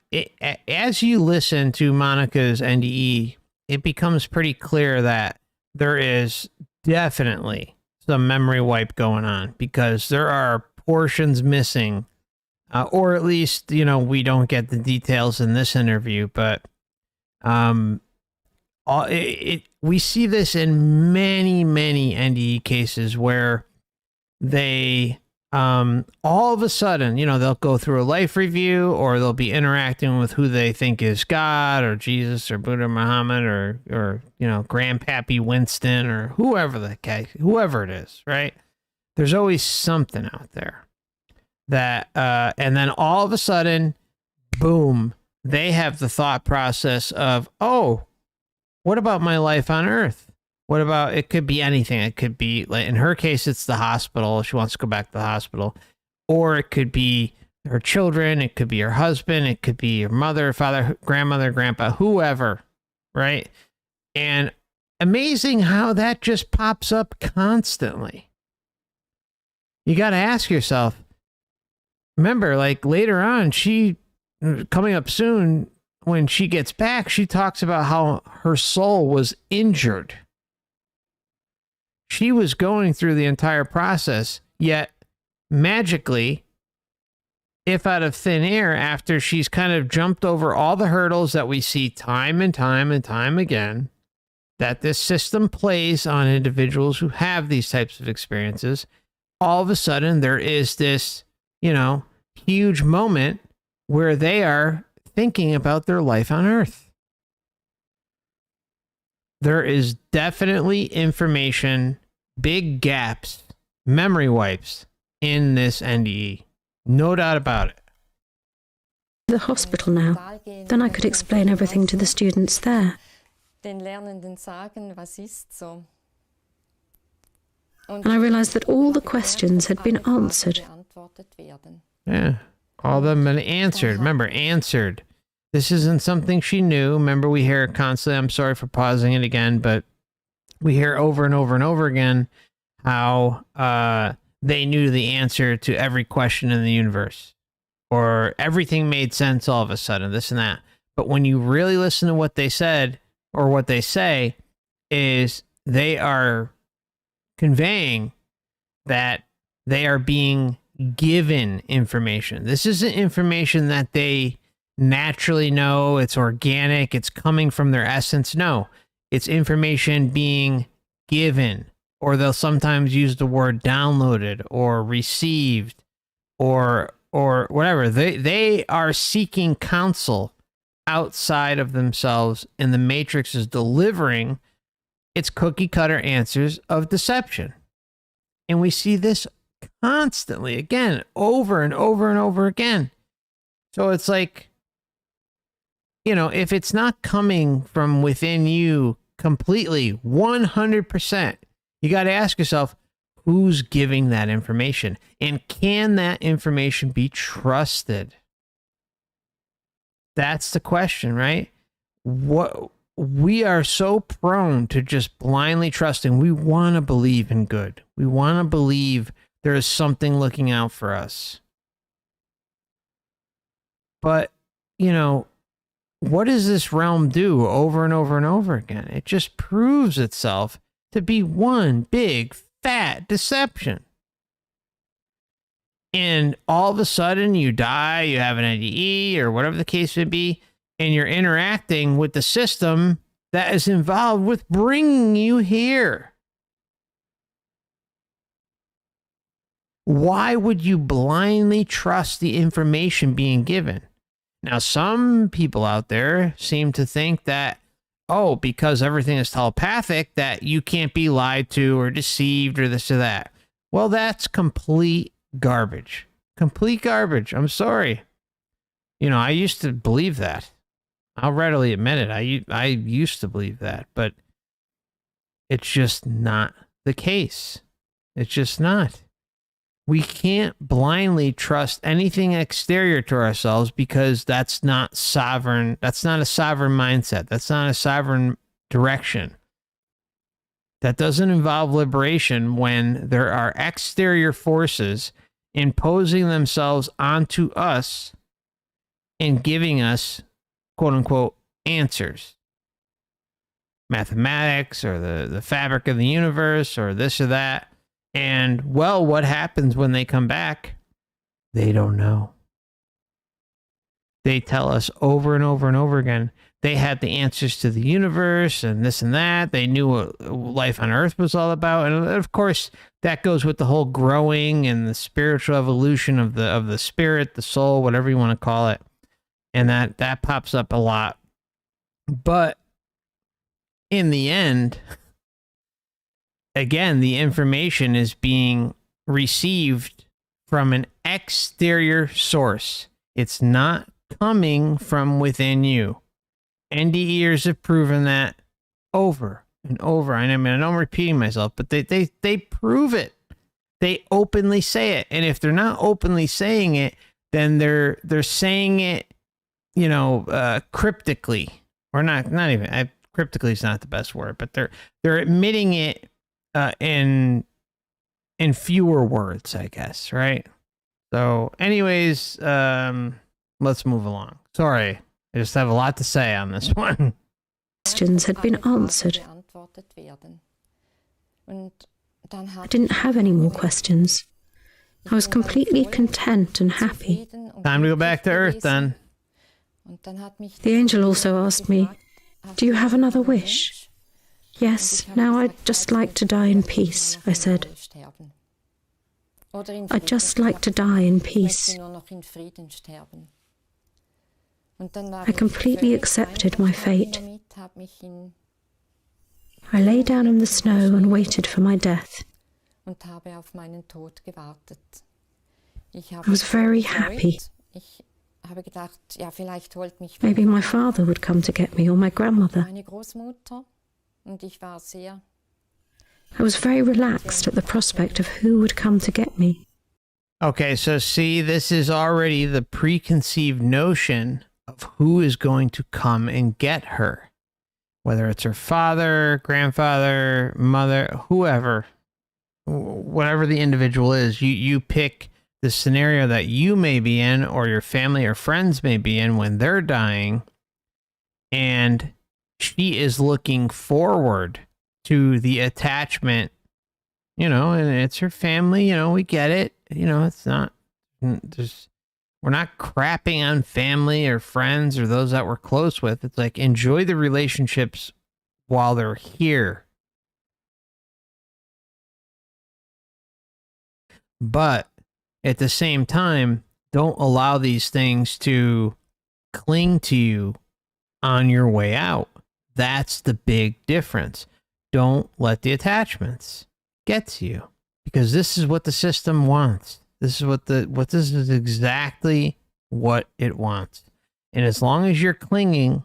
as you listen to Monika's NDE it becomes pretty clear that there is definitely some memory wipe going on, because there are portions missing, or at least, we don't get the details in this interview, but we see this in many, many NDE cases where they all of a sudden, they'll go through a life review, or they'll be interacting with who they think is God or Jesus or Buddha, Muhammad, or Grandpappy Winston, or whoever it is, right? There's always something out there that, and then all of a sudden, boom, they have the thought process of, oh, what about my life on Earth? What about, it could be anything. It could be, like in her case, it's the hospital. She wants to go back to the hospital. Or it could be her children. It could be her husband. It could be her mother, father, grandmother, grandpa, whoever, right? And amazing how that just pops up constantly. You got to ask yourself, remember, like later on, coming up soon, when she gets back, she talks about how her soul was injured. She was going through the entire process, yet magically, if out of thin air, after she's kind of jumped over all the hurdles that we see time and time and time again, that this system plays on individuals who have these types of experiences, all of a sudden there is this, huge moment where they are thinking about their life on Earth. There is definitely information, big gaps, memory wipes in this NDE. No doubt about it. The hospital now. Then I could explain everything to the students there. And I realized that all the questions had been answered. Yeah, all of them been answered. Remember, answered. This isn't something she knew. Remember, we hear it constantly. I'm sorry for pausing it again, but we hear over and over and over again how they knew the answer to every question in the universe, or everything made sense all of a sudden, this and that. But when you really listen to what they said, or what they say, is they are conveying that they are being given information. This isn't information that they naturally know, it's organic, it's coming from their essence. No, it's information being given, or they'll sometimes use the word downloaded or received or whatever. They are seeking counsel outside of themselves, and the Matrix is delivering its cookie cutter answers of deception. And we see this constantly, again, over and over and over again. So it's like, if it's not coming from within you completely, 100%, you got to ask yourself, who's giving that information? And can that information be trusted? That's the question, right? What we are so prone to just blindly trusting. We want to believe in good. We want to believe there is something looking out for us. But, what does this realm do over and over and over again? It just proves itself to be one big, fat deception. And all of a sudden you die, you have an NDE or whatever the case may be, and you're interacting with the system that is involved with bringing you here. Why would you blindly trust the information being given? Now, some people out there seem to think that, because everything is telepathic, that you can't be lied to or deceived or this or that. Well, that's complete garbage. Complete garbage. I'm sorry. I used to believe that. I'll readily admit it. I used to believe that, but it's just not the case. It's just not. We can't blindly trust anything exterior to ourselves, because that's not sovereign. That's not a sovereign mindset. That's not a sovereign direction. That doesn't involve liberation when there are exterior forces imposing themselves onto us and giving us, quote unquote, answers. mathematics or the fabric of the universe or this or that. And, well, what happens when they come back? They don't know. They tell us over and over and over again, they had the answers to the universe and this and that. They knew what life on Earth was all about. And of course, that goes with the whole growing and the spiritual evolution of the spirit, the soul, whatever you want to call it. And that pops up a lot. But in the end, again, the information is being received from an exterior source. It's not coming from within you. NDEers have proven that over and over. I mean, I know I'm repeating myself, but they prove it. They openly say it. And if they're not openly saying it, then they're saying it, cryptically, or not even. Cryptically is not the best word, but they're admitting it in fewer words, I guess, right? So, anyways, let's move along. Sorry, I just have a lot to say on this one. Questions had been answered. I didn't have any more questions. I was completely content and happy. Time to go back to Earth, then. The angel also asked me, "Do you have another wish?" "Yes, now I'd just like to die in peace," I said. "I'd just like to die in peace." I completely accepted my fate. I lay down in the snow and waited for my death. I was very happy. Maybe my father would come to get me, or my grandmother. I was very relaxed at the prospect of who would come to get me. Okay, so see, this is already the preconceived notion of who is going to come and get her. Whether it's her father, grandfather, mother, whoever, whatever the individual is, you pick the scenario that you may be in, or your family or friends may be in when they're dying, and she is looking forward to the attachment, and it's her family, we get it, it's not, we're not crapping on family or friends or those that we're close with. It's like, enjoy the relationships while they're here. But at the same time, don't allow these things to cling to you on your way out. That's the big difference. Don't let the attachments get to you, because this is what the system wants. This is exactly what it wants. And as long as you're clinging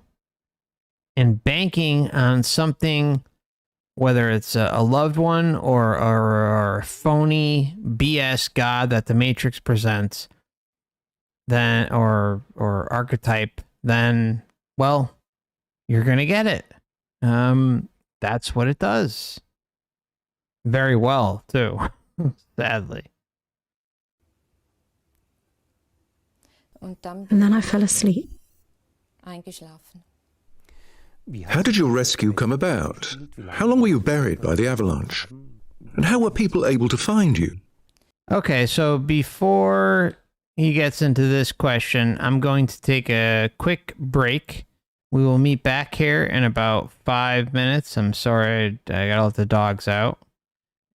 and banking on something, whether it's a loved one or a phony BS God that the Matrix presents, then or archetype, then, well, you're gonna get it. That's what it does. Very well, too. Sadly. And then I fell asleep. How did your rescue come about? How long were you buried by the avalanche? And how were people able to find you? Okay, so before he gets into this question, I'm going to take a quick break. We will meet back here in about 5 minutes. I'm sorry, I gotta let the dogs out.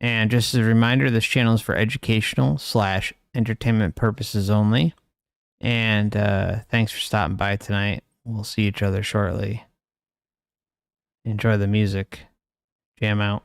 And just as a reminder, this channel is for educational/entertainment purposes only. And thanks for stopping by tonight. We'll see each other shortly. Enjoy the music. Jam out.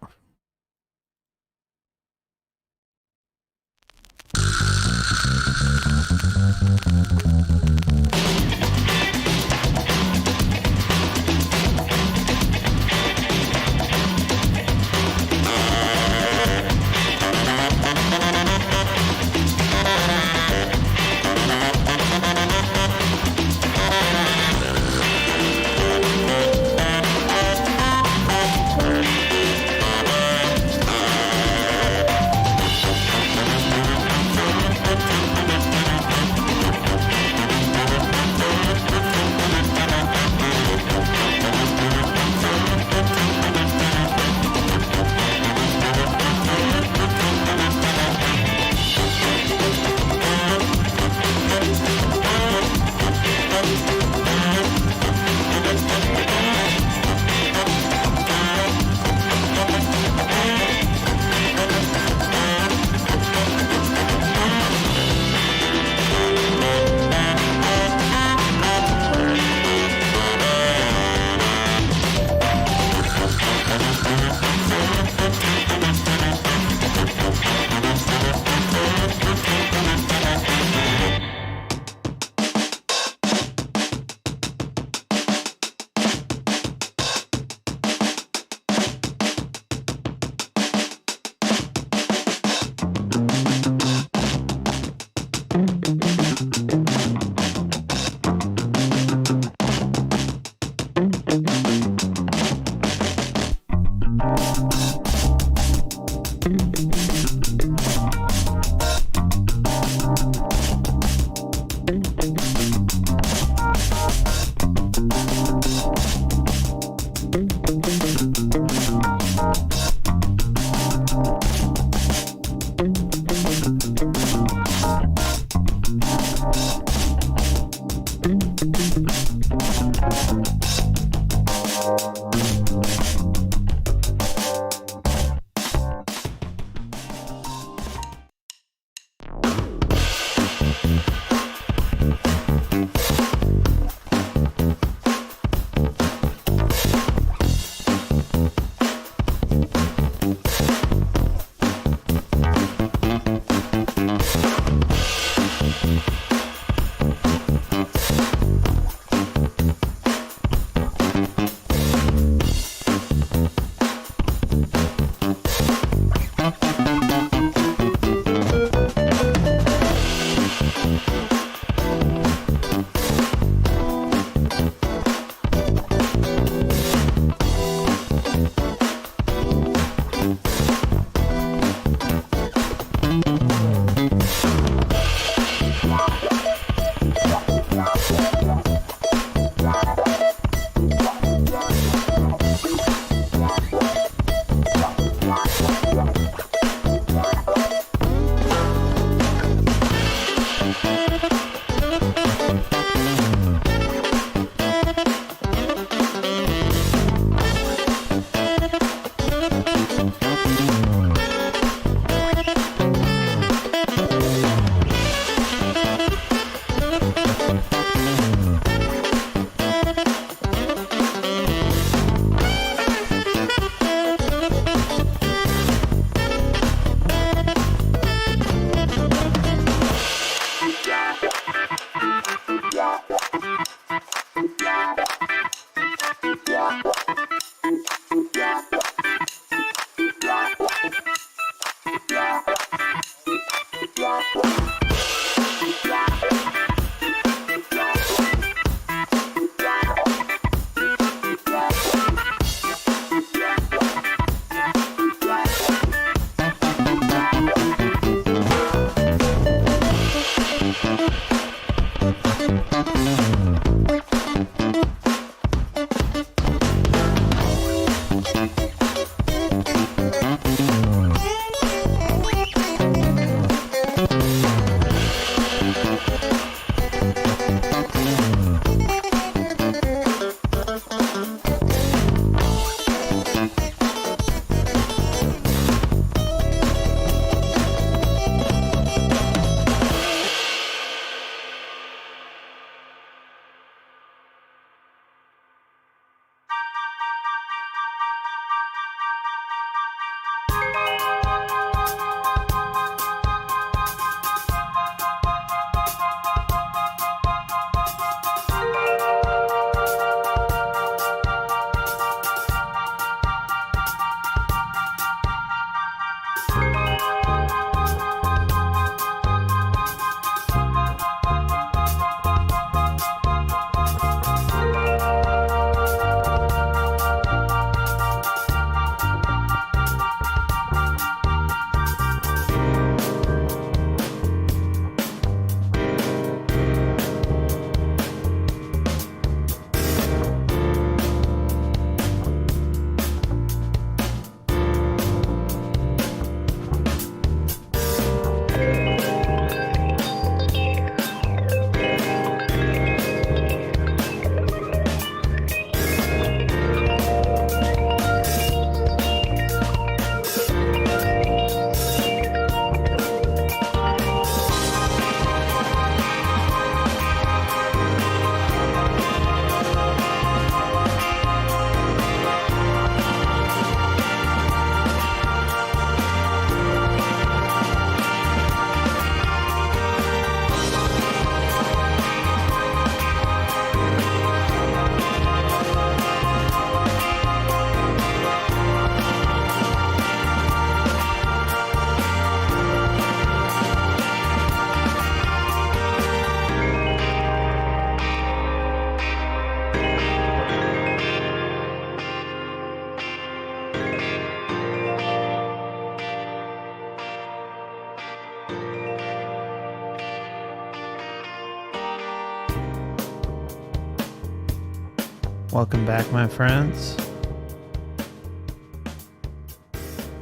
Welcome back, my friends.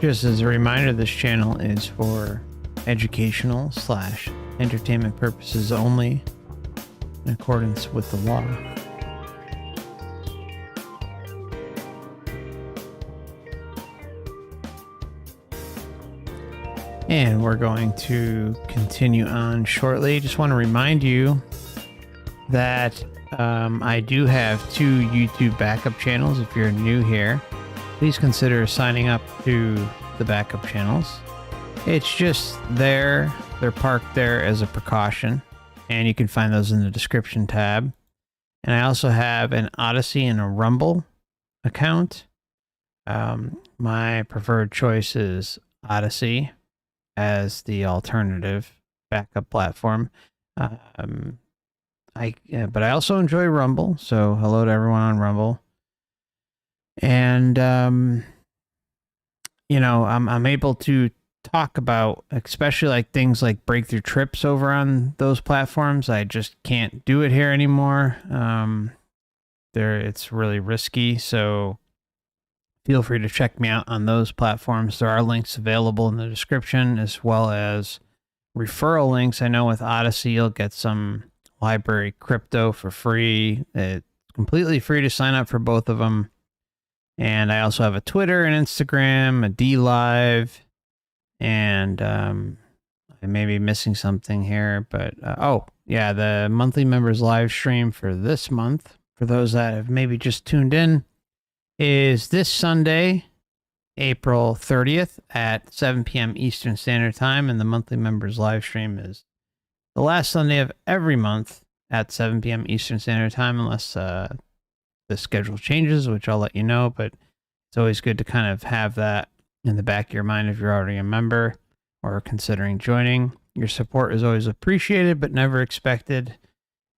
Just as a reminder, this channel is for educational / entertainment purposes only. in accordance with the law. And we're going to continue on shortly. Just want to remind you that I do have 2 YouTube backup channels. If you're new here, please consider signing up to the backup channels. It's just there. They're parked there as a precaution, and you can find those in the description tab. And I also have an Odysee and a Rumble account. My preferred choice is Odysee as the alternative backup platform. But I also enjoy Rumble, so hello to everyone on Rumble. And I'm able to talk about, especially like things like breakthrough trips over on those platforms. I just can't do it here anymore. It's really risky, so feel free to check me out on those platforms. There are links available in the description, as well as referral links. I know with Odysee, you'll get some library crypto for free. It's completely free to sign up for both of them. And I also have a Twitter and Instagram, a D-Live, and I may be missing something here, but the monthly members live stream for this month, for those that have maybe just tuned in, is this Sunday, April 30th at 7 p.m. Eastern Standard Time, and the monthly members live stream is the last Sunday of every month at 7 p.m. Eastern Standard Time, unless the schedule changes, which I'll let you know, but it's always good to kind of have that in the back of your mind if you're already a member or considering joining. Your support is always appreciated, but never expected.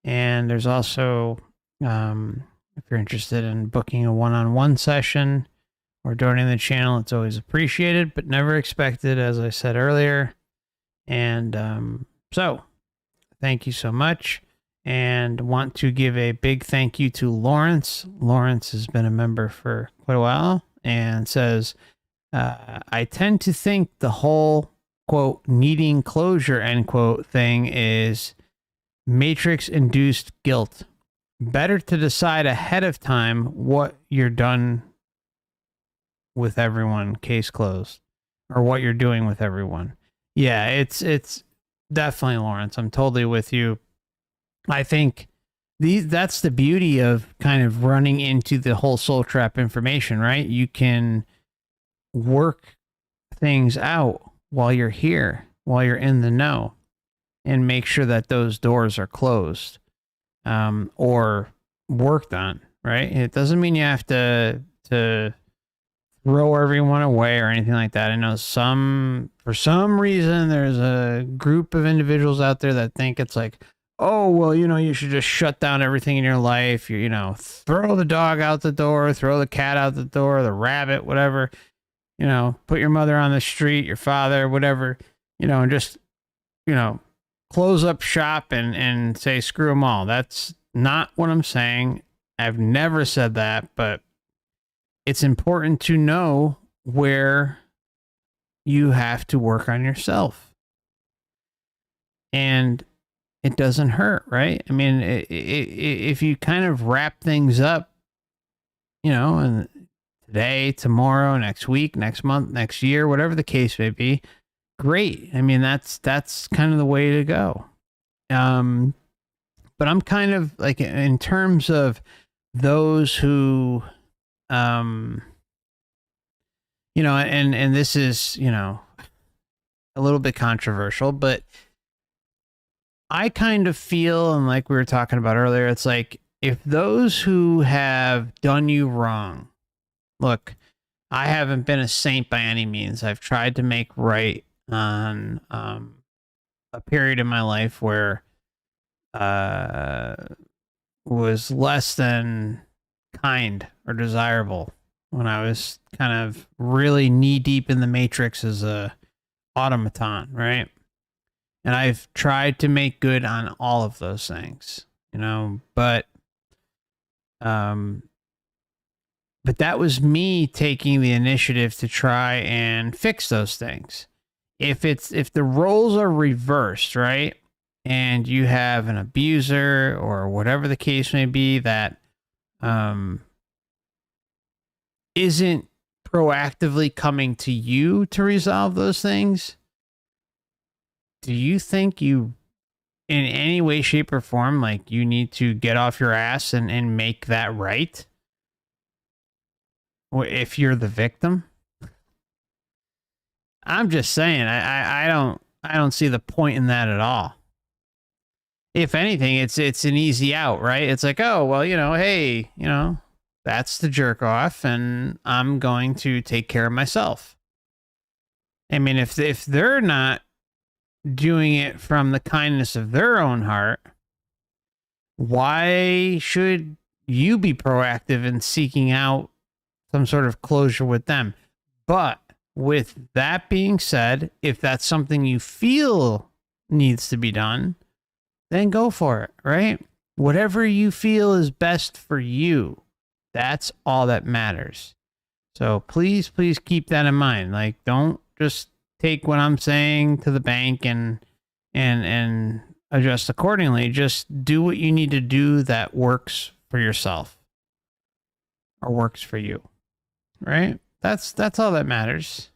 And there's also, if you're interested in booking a one-on-one session or donating to the channel, it's always appreciated, but never expected, as I said earlier. And so, thank you so much. And want to give a big thank you to Lawrence. Lawrence has been a member for quite a while and says, I tend to think the whole, quote, needing closure, end quote, thing is matrix-induced guilt. Better to decide ahead of time what you're done with everyone, case closed, or what you're doing with everyone. Yeah, it's definitely, Lawrence. I'm totally with you. I think that's the beauty of kind of running into the whole soul trap information, right? You can work things out while you're here, while you're in the know, and make sure that those doors are closed. Or worked on, right? It doesn't mean you have to throw everyone away or anything like that. I know for some reason, there's a group of individuals out there that think it's like, oh, well, you should just shut down everything in your life. Throw the dog out the door, throw the cat out the door, the rabbit, whatever, put your mother on the street, your father, whatever, and just, close up shop and say, screw them all. That's not what I'm saying. I've never said that, but it's important to know where you have to work on yourself. And it doesn't hurt, right? I mean, if you kind of wrap things up, and today, tomorrow, next week, next month, next year, whatever the case may be, great. I mean, that's kind of the way to go. But I'm kind of like, in terms of those who, and this is, a little bit controversial, but I kind of feel, and like we were talking about earlier, it's like, if those who have done you wrong, look, I haven't been a saint by any means. I've tried to make right on a period in my life where was less than kind or desirable, when I was kind of really knee deep in the matrix as a automaton, right? And I've tried to make good on all of those things, but that was me taking the initiative to try and fix those things. If the roles are reversed, right? and you have an abuser or whatever the case may be that isn't proactively coming to you to resolve those things, do you think you, in any way, shape, or form, like you need to get off your ass and make that right? Or if you're the victim? I'm just saying, I don't see the point in that at all. If anything, it's an easy out, right? It's like, oh, well, hey, that's the jerk off, and I'm going to take care of myself. I mean, if they're not doing it from the kindness of their own heart, why should you be proactive in seeking out some sort of closure with them? But with that being said, if that's something you feel needs to be done, then go for it, right? Whatever you feel is best for you. That's all that matters. So please keep that in mind. Like, don't just take what I'm saying to the bank and adjust accordingly. Just do what you need to do that works for yourself or works for you, right? That's all that matters.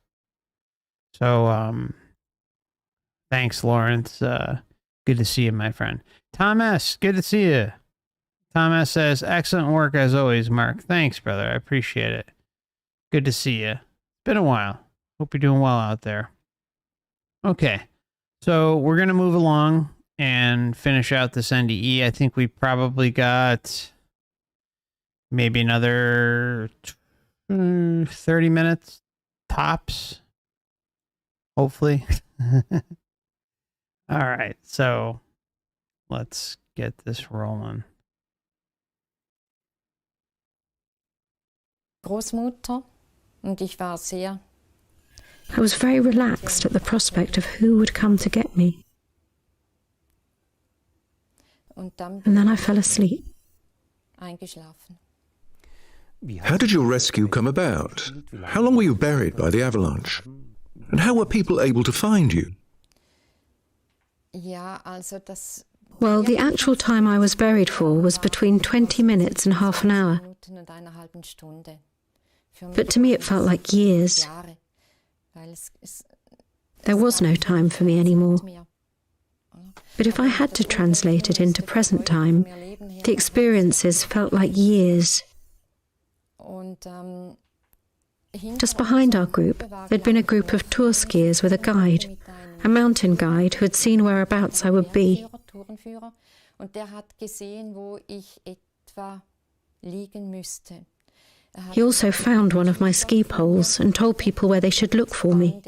So, thanks, Lawrence. Good to see you, my friend. Tom S., good to see you. Tom S. says, excellent work as always, Mark. Thanks, brother. I appreciate it. Good to see you. It's been a while. Hope you're doing well out there. Okay, so we're going to move along and finish out this NDE. I think we probably got maybe another 30 minutes tops, hopefully. All right, so let's get this rolling. Großmutter und ich war sehr. I was very relaxed at the prospect of who would come to get me. And then I fell asleep. Eingeschlafen. How did your rescue come about? How long were you buried by the avalanche? And how were people able to find you? Ja, also das. Well, the actual time I was buried for was between 20 minutes and half an hour. But to me it felt like years. There was no time for me anymore. But if I had to translate it into present time, the experiences felt like years. Just behind our group, there'd been a group of tour skiers with a guide, a mountain guide who had seen whereabouts I would be. He also found one of my ski poles and told people where they should look for me.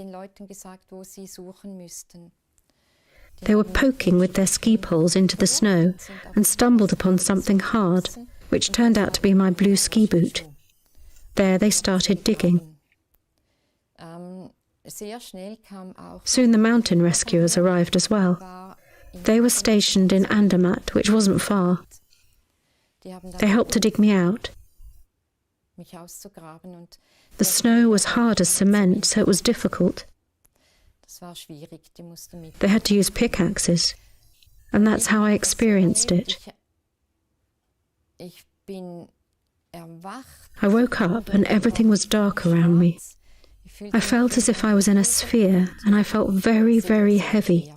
They were poking with their ski poles into the snow and stumbled upon something hard, which turned out to be my blue ski boot. There they started digging. Soon the mountain rescuers arrived as well. They were stationed in Andermatt, which wasn't far. They helped to dig me out. The snow was hard as cement, so it was difficult. They had to use pickaxes, and that's how I experienced it. I woke up and everything was dark around me. I felt as if I was in a sphere, and I felt very, very heavy.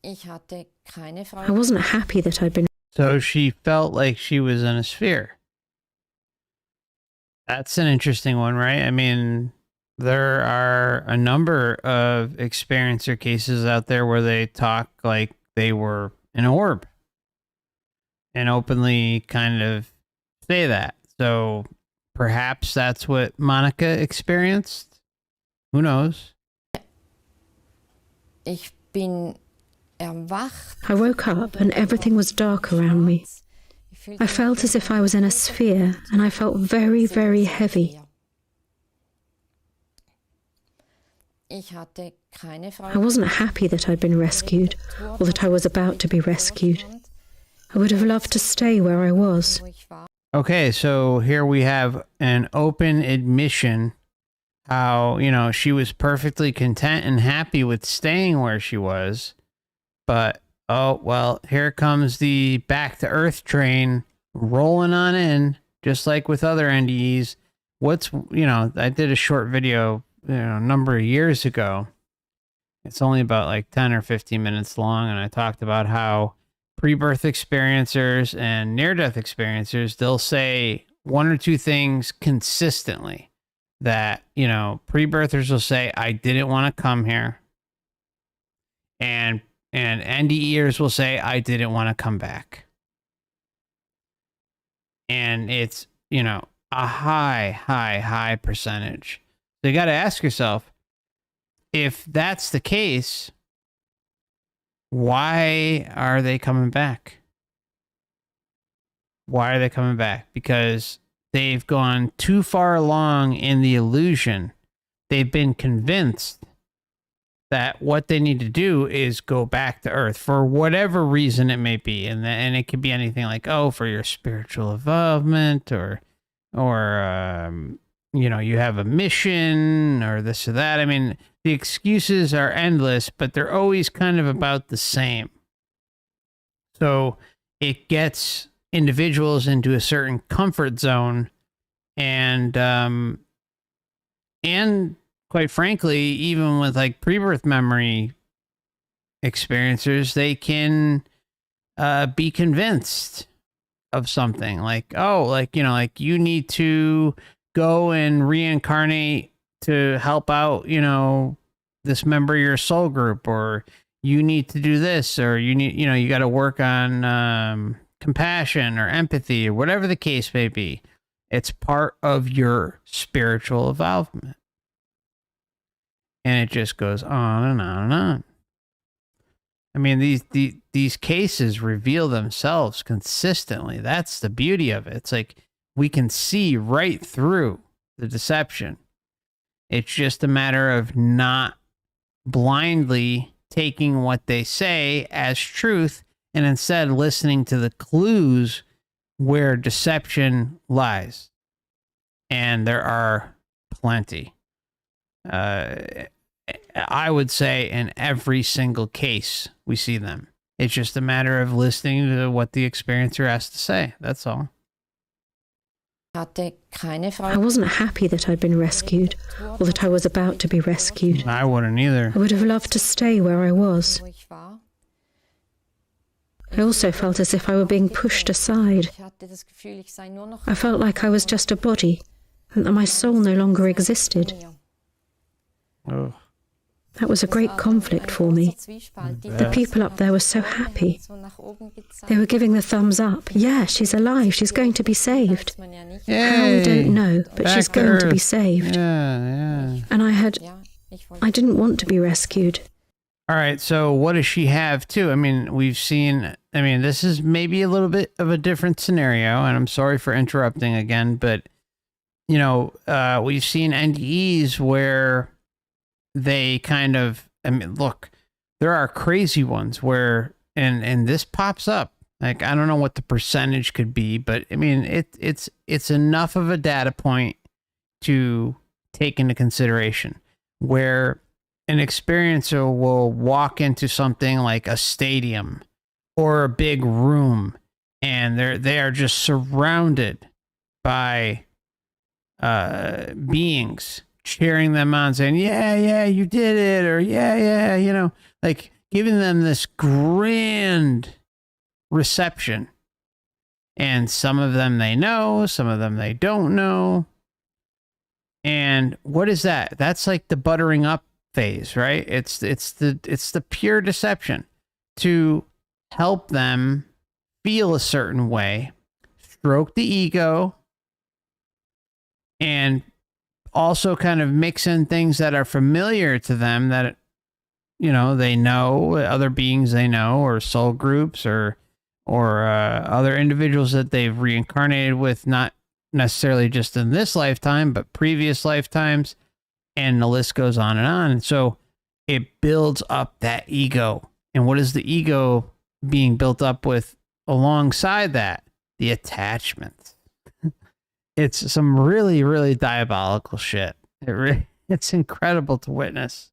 I wasn't happy that I'd been... So she felt like she was in a sphere. That's an interesting one, right? I mean, there are a number of experiencer cases out there where they talk like they were an orb and openly kind of say that. So perhaps that's what Monika experienced. Who knows? I woke up and everything was dark around me. I felt as if I was in a sphere, and I felt very, very heavy. I wasn't happy that I'd been rescued, or that I was about to be rescued. I would have loved to stay where I was. Okay, so here we have an open admission how, you know, she was perfectly content and happy with staying where she was. But, oh, well, here comes the back to earth train rolling on in, just like with other NDEs. I did a short video, a number of years ago. It's only about like 10 or 15 minutes long. And I talked about how pre-birth experiencers and near-death experiencers, they'll say one or two things consistently that, pre-birthers will say, I didn't want to come here. And NDEers will say, I didn't want to come back. And it's, a high percentage. So you got to ask yourself, if that's the case, why are they coming back? Why are they coming back? Because they've gone too far along in the illusion. They've been convinced that what they need to do is go back to Earth for whatever reason it may be. And it could be anything like, for your spiritual involvement or you have a mission or this or that. I mean, the excuses are endless, but they're always kind of about the same. So it gets individuals into a certain comfort zone, and quite frankly, even with like pre-birth memory experiencers, they can be convinced of something like, you need to go and reincarnate to help out, this member of your soul group, or you need to do this, or you need, you got to work on compassion or empathy or whatever the case may be. It's part of your spiritual involvement. And it just goes on and on and on. I mean, these cases reveal themselves consistently. That's the beauty of it. It's like we can see right through the deception. It's just a matter of not blindly taking what they say as truth and instead listening to the clues where deception lies. And there are plenty. I would say in every single case we see them. It's just a matter of listening to what the experiencer has to say. That's all. I wasn't happy that I'd been rescued, or that I was about to be rescued. I wouldn't either. I would have loved to stay where I was. I also felt as if I were being pushed aside. I felt like I was just a body, and that my soul no longer existed. Oh. That was a great conflict for me. The people up there were so happy. They were giving the thumbs up. Yeah, she's alive. She's going to be saved. How, we don't know, but she's going to be saved. Yeah. And I didn't want to be rescued. All right, so what does she have too? I mean, this is maybe a little bit of a different scenario, and I'm sorry for interrupting again, but, we've seen NDEs where they kind of, look, there are crazy ones where, and this pops up, like, I don't know what the percentage could be, but it's enough of a data point to take into consideration where an experiencer will walk into something like a stadium or a big room, and they are just surrounded by beings cheering them on, saying, yeah, you did it, or yeah, like giving them this grand reception. And some of them they know, some of them they don't know. And what is that? That's like the buttering up phase, right? It's the pure deception to help them feel a certain way, stroke the ego, and also kind of mix in things that are familiar to them that, they know, other beings they know, or soul groups, or other individuals that they've reincarnated with, not necessarily just in this lifetime, but previous lifetimes, and the list goes on and on. And so it builds up that ego. And what is the ego being built up with alongside that? The attachments. It's some really, really diabolical shit. It It's incredible to witness.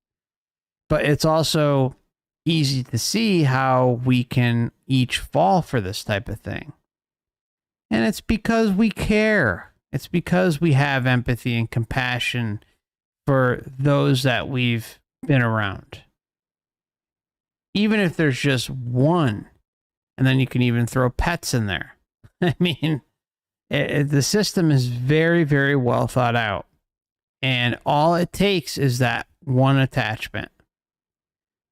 But it's also easy to see how we can each fall for this type of thing. And it's because we care. It's because we have empathy and compassion for those that we've been around. Even if there's just one, and then you can even throw pets in there. I mean, the system is very, very well thought out. And all it takes is that one attachment.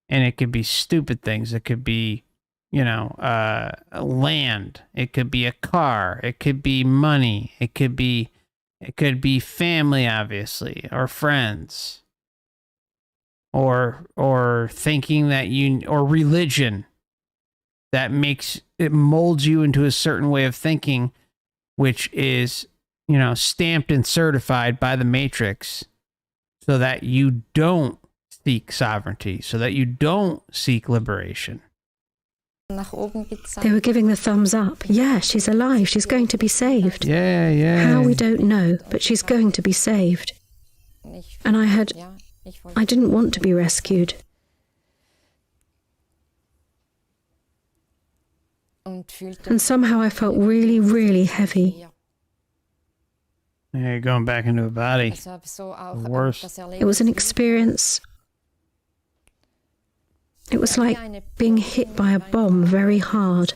And it could be stupid things. It could be, land. It could be a car. It could be money. It could be family, obviously, or friends. Or thinking that or religion that molds you into a certain way of thinking, which is, stamped and certified by the Matrix so that you don't seek sovereignty, so that you don't seek liberation. They were giving the thumbs up. Yeah, she's alive. She's going to be saved. Yeah. How, we don't know, but she's going to be saved. And I didn't want to be rescued. And somehow I felt really, really heavy. Yeah, you're going back into a body. Worse. It was an experience. It was like being hit by a bomb very hard.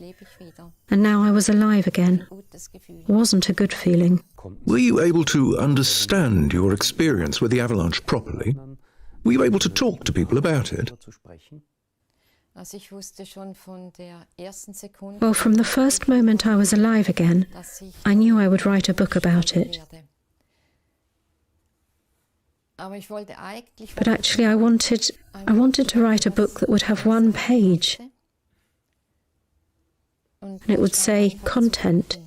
And now I was alive again. It wasn't a good feeling. Were you able to understand your experience with the Avalanche properly? Were you able to talk to people about it? Well, from the first moment I was alive again, I knew I would write a book about it. But actually I wanted to write a book that would have one page. And it would say content.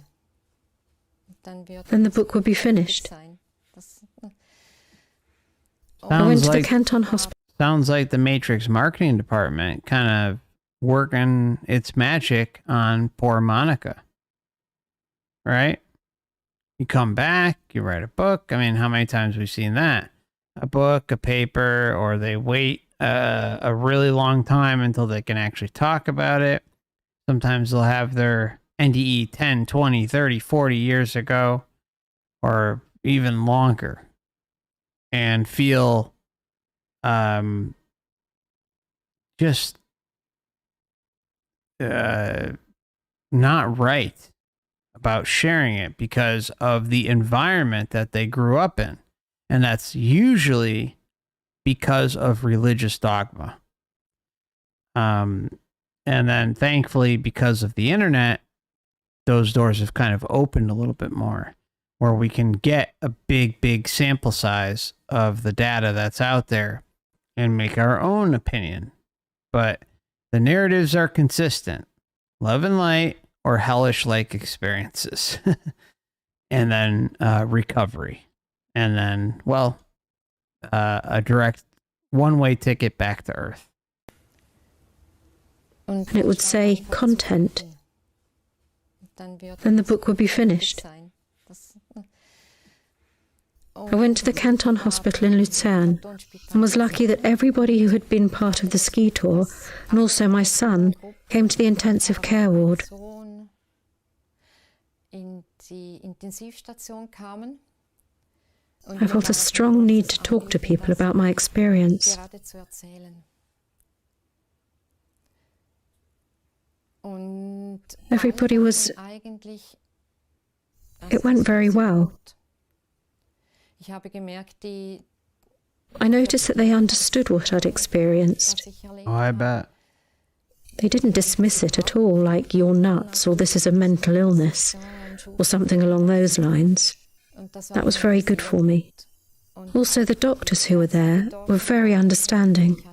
Then the book would be finished. I went to the Canton Hospital. Sounds like the Matrix marketing department kind of working its magic on poor Monika. Right? You come back, you write a book. I mean, how many times have we seen that? A book, a paper, or they wait a really long time until they can actually talk about it. Sometimes they'll have their NDE 10, 20, 30, 40 years ago, or even longer, and feel just not right about sharing it because of the environment that they grew up in. And that's usually because of religious dogma. And then thankfully, because of the internet, those doors have kind of opened a little bit more, where we can get a big sample size of the data that's out there and make our own opinion. But the narratives are consistent: love and light, or hellish-like experiences. And then recovery. And then, a direct one-way ticket back to Earth. And it would say content. Then the book would be finished. I went to the Canton Hospital in Lucerne and was lucky that everybody who had been part of the ski tour, and also my son, came to the intensive care ward. I felt a strong need to talk to people about my experience. Everybody was... It went very well. I noticed that they understood what I'd experienced. Oh, I bet. They didn't dismiss it at all, like "you're nuts" or "this is a mental illness," or something along those lines. That was very good for me. Also, the doctors who were there were very understanding.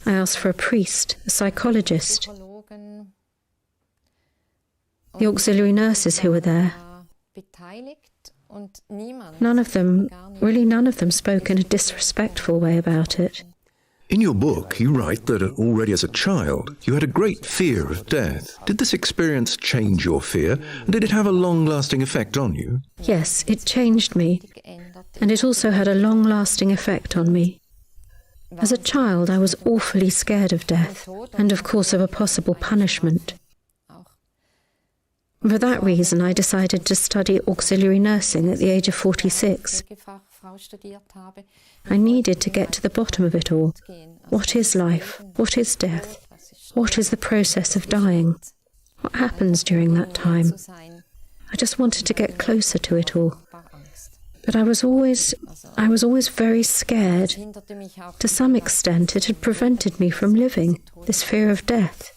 I asked for a priest, a psychologist. The auxiliary nurses who were there. None of them spoke in a disrespectful way about it. In your book, you write that already as a child, you had a great fear of death. Did this experience change your fear? And did it have a long-lasting effect on you? Yes, it changed me. and it also had a long-lasting effect on me. As a child, I was awfully scared of death, and of course of a possible punishment. For that reason, I decided to study auxiliary nursing at the age of 46. I needed to get to the bottom of it all. What is life? What is death? What is the process of dying? What happens during that time? I just wanted to get closer to it all. But I was always very scared. To some extent, it had prevented me from living, this fear of death.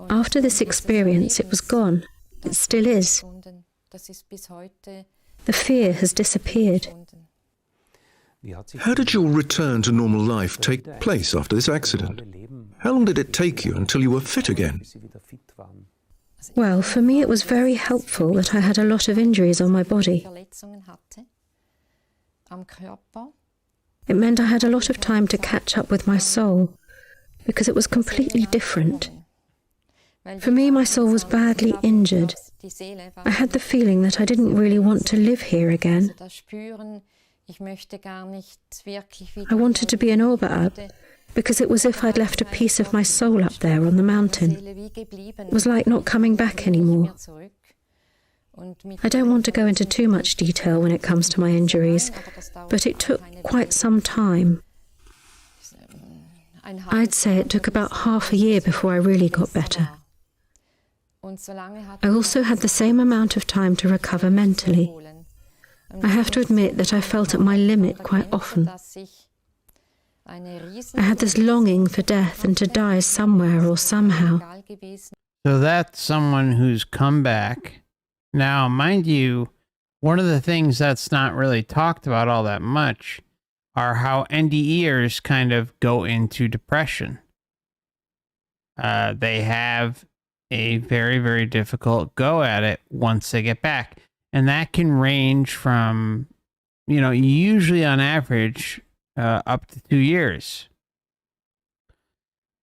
After this experience, it was gone. It still is. The fear has disappeared. How did your return to normal life take place after this accident? How long did it take you until you were fit again? Well, for me it was very helpful that I had a lot of injuries on my body. It meant I had a lot of time to catch up with my soul, because it was completely different. For me, my soul was badly injured. I had the feeling that I didn't really want to live here again. I wanted to be an Oberab, because it was as if I'd left a piece of my soul up there on the mountain. It was like not coming back anymore. I don't want to go into too much detail when it comes to my injuries, but it took quite some time. I'd say it took about half a year before I really got better. I also had the same amount of time to recover mentally. I have to admit that I felt at my limit quite often. I had this longing for death and to die somewhere or somehow. So that's someone who's come back. Now, mind you, one of the things that's not really talked about all that much are how NDEers kind of go into depression. They have a very, very difficult go at it once they get back. And that can range from, usually on average, up to 2 years.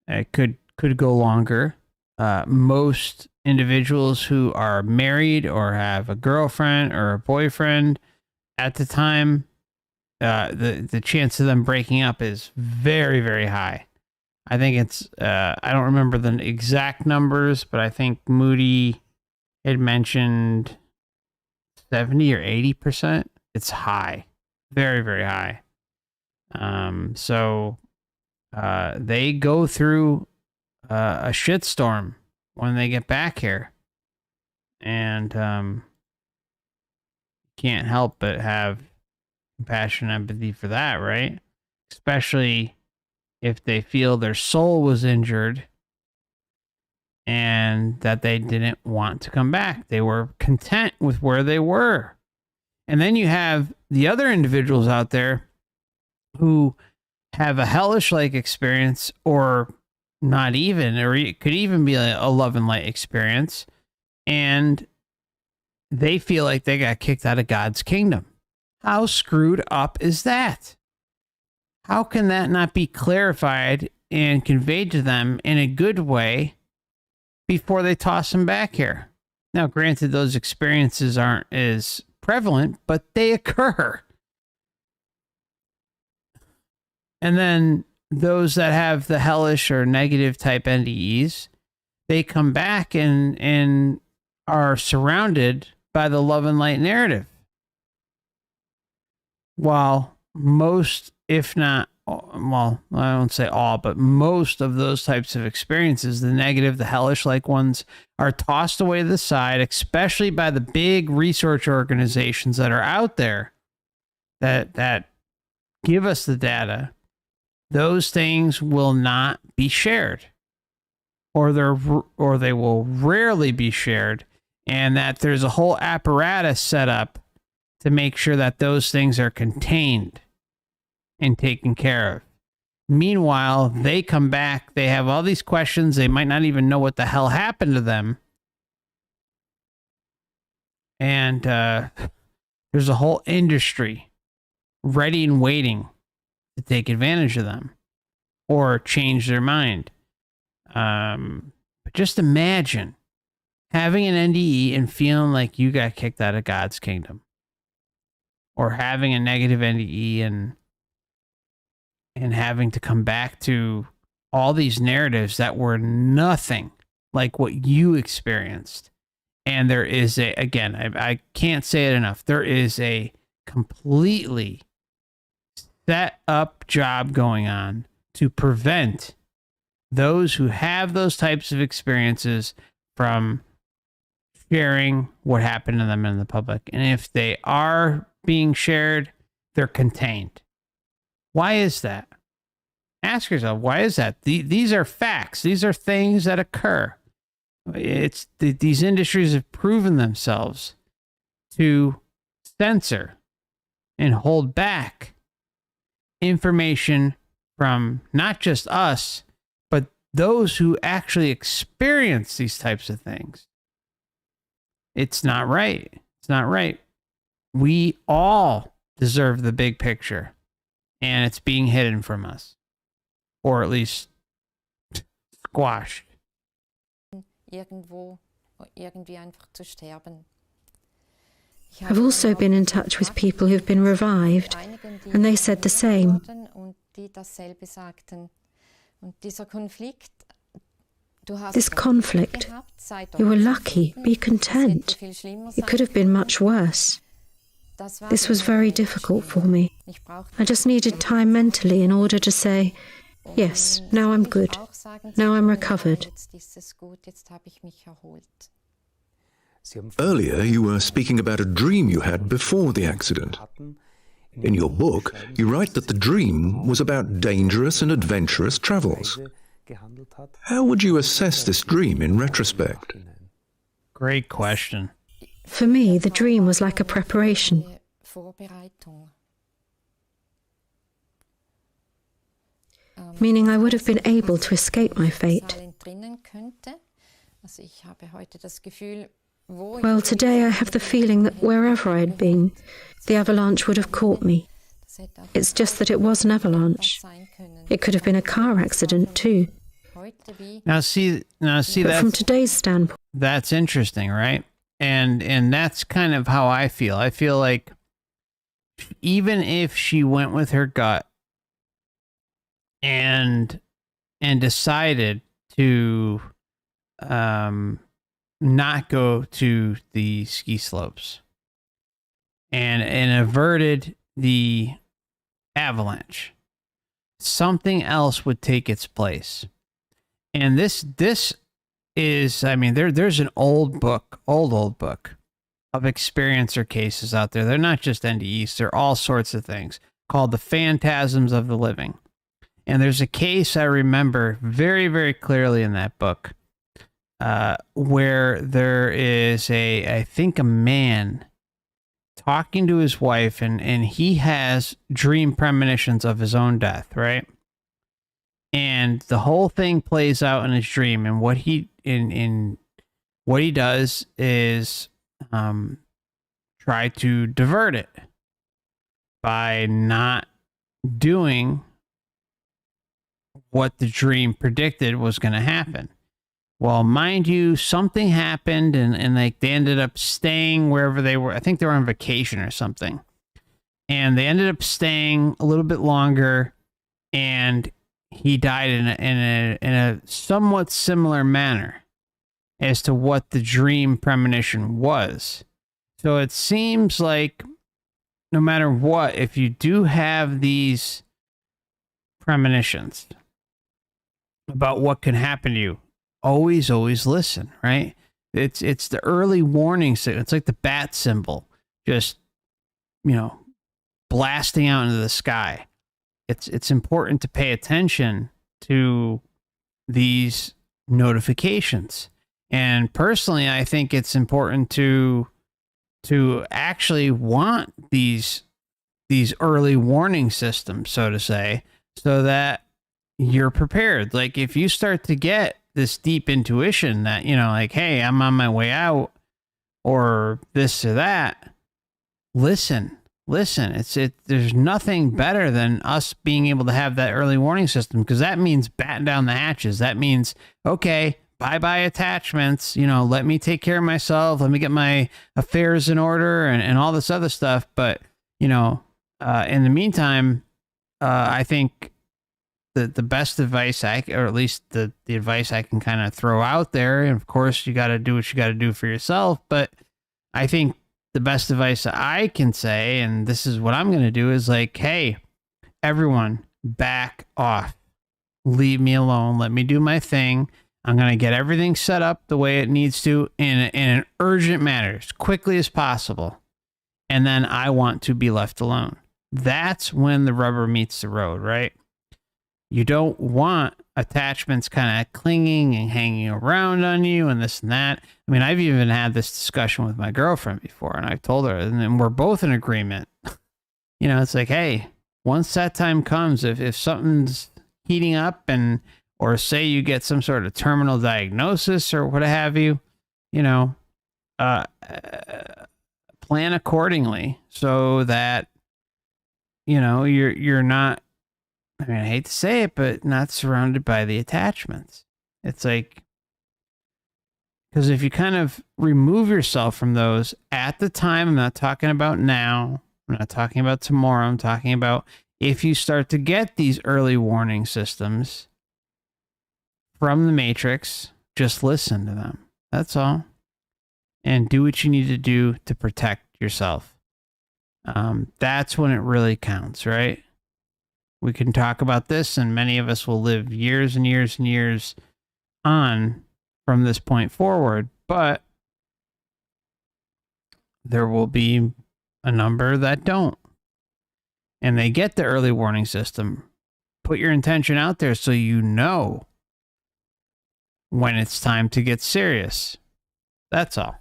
It could go longer. Most individuals who are married or have a girlfriend or a boyfriend at the time, the chance of them breaking up is very, very high. I think it's, I don't remember the exact numbers, but I think Moody had mentioned 70 or 80%. It's high, very, very high. So they go through a shitstorm when they get back here, and can't help but have compassion and empathy for that, right? Especially if they feel their soul was injured and that they didn't want to come back. They were content with where they were. And then you have the other individuals out there who have a hellish-like experience, or not even, or it could even be a love and light experience, and they feel like they got kicked out of God's kingdom. How screwed up is that? How can that not be clarified and conveyed to them in a good way before they toss them back here? Now, granted, those experiences aren't as prevalent, but they occur. And then those that have the hellish or negative type NDEs, they come back and are surrounded by the love and light narrative. While most, if not, well, I won't say all, but most of those types of experiences, the negative, the hellish-like ones, are tossed away to the side, especially by the big research organizations that are out there that give us the data. Those things will not be shared, or they will rarely be shared, and that there's a whole apparatus set up to make sure that those things are contained and taken care of. Meanwhile, they come back, they have all these questions, they might not even know what the hell happened to them. And there's a whole industry ready and waiting to take advantage of them or change their mind. But just imagine having an NDE and feeling like you got kicked out of God's kingdom, or having a negative NDE and having to come back to all these narratives that were nothing like what you experienced. And there is again, I can't say it enough, there is a completely set up job going on to prevent those who have those types of experiences from sharing what happened to them in the public. And if they are being shared, they're contained. Why is that? Ask yourself, why is that? These are facts. These are things that occur. These industries have proven themselves to censor and hold back information from not just us, but those who actually experience these types of things. It's not right. It's not right. We all deserve the big picture, and it's being hidden from us, or at least squashed. I've also been in touch with people who've been revived, and they said the same. This conflict, you were lucky, be content. It could have been much worse. This was very difficult for me. I just needed time mentally in order to say, yes, now I'm good. Now I'm recovered. Earlier, you were speaking about a dream you had before the accident. In your book, you write that the dream was about dangerous and adventurous travels. How would you assess this dream in retrospect? Great question. For me, the dream was like a preparation. Meaning I would have been able to escape my fate. Well, today I have the feeling that wherever I'd been, the avalanche would have caught me. It's just that it was an avalanche. It could have been a car accident too. Now see But from today's standpoint, that's interesting, right? And that's kind of how I feel. I feel like even if she went with her gut and decided to not go to the ski slopes and averted the avalanche, something else would take its place. And this is, I mean, there's an old book of experiencer cases out there. They're not just NDEs, they're all sorts of things, called the Phantasms of the Living. And there's a case I remember very, very clearly in that book where there is I think a man talking to his wife, and he has dream premonitions of his own death, right? And the whole thing plays out in his dream, and what he does is try to divert it by not doing what the dream predicted was going to happen. Well, mind you, something happened, and they ended up staying wherever they were. I think they were on vacation or something, and they ended up staying a little bit longer, and he died in a somewhat similar manner as to what the dream premonition was. So it seems like no matter what, if you do have these premonitions about what can happen to you, always listen, right? It's the early warning signal. It's like the bat symbol, just, blasting out into the sky. It's important to pay attention to these notifications. And personally, I think it's important to actually want these early warning systems, so to say, so that you're prepared. Like if you start to get this deep intuition that, like, hey, I'm on my way out, or this or that, listen. There's nothing better than us being able to have that early warning system, because that means batten down the hatches. That means, okay, bye-bye attachments, let me take care of myself. Let me get my affairs in order and all this other stuff. But In the meantime, I think the best advice or at least the advice I can kind of throw out there, and of course you got to do what you got to do for yourself, but I think the best advice I can say, and this is what I'm going to do, is like, hey, everyone, back off. Leave me alone. Let me do my thing. I'm going to get everything set up the way it needs to in an urgent manner, as quickly as possible. And then I want to be left alone. That's when the rubber meets the road, right? You don't want attachments kind of clinging and hanging around on you and this and that. I mean, I've even had this discussion with my girlfriend before, and I've told her, and we're both in agreement. It's like, hey, once that time comes, if something's heating up or say you get some sort of terminal diagnosis or what have you, plan accordingly so that, you're not, I mean, I hate to say it, but not surrounded by the attachments. It's like, because if you kind of remove yourself from those at the time, I'm not talking about now, I'm not talking about tomorrow, I'm talking about if you start to get these early warning systems from the Matrix, just listen to them. That's all. And do what you need to do to protect yourself. That's when it really counts, right? We can talk about this, and many of us will live years and years and years on from this point forward, but there will be a number that don't. And they get the early warning system. Put your intention out there so you know when it's time to get serious. That's all.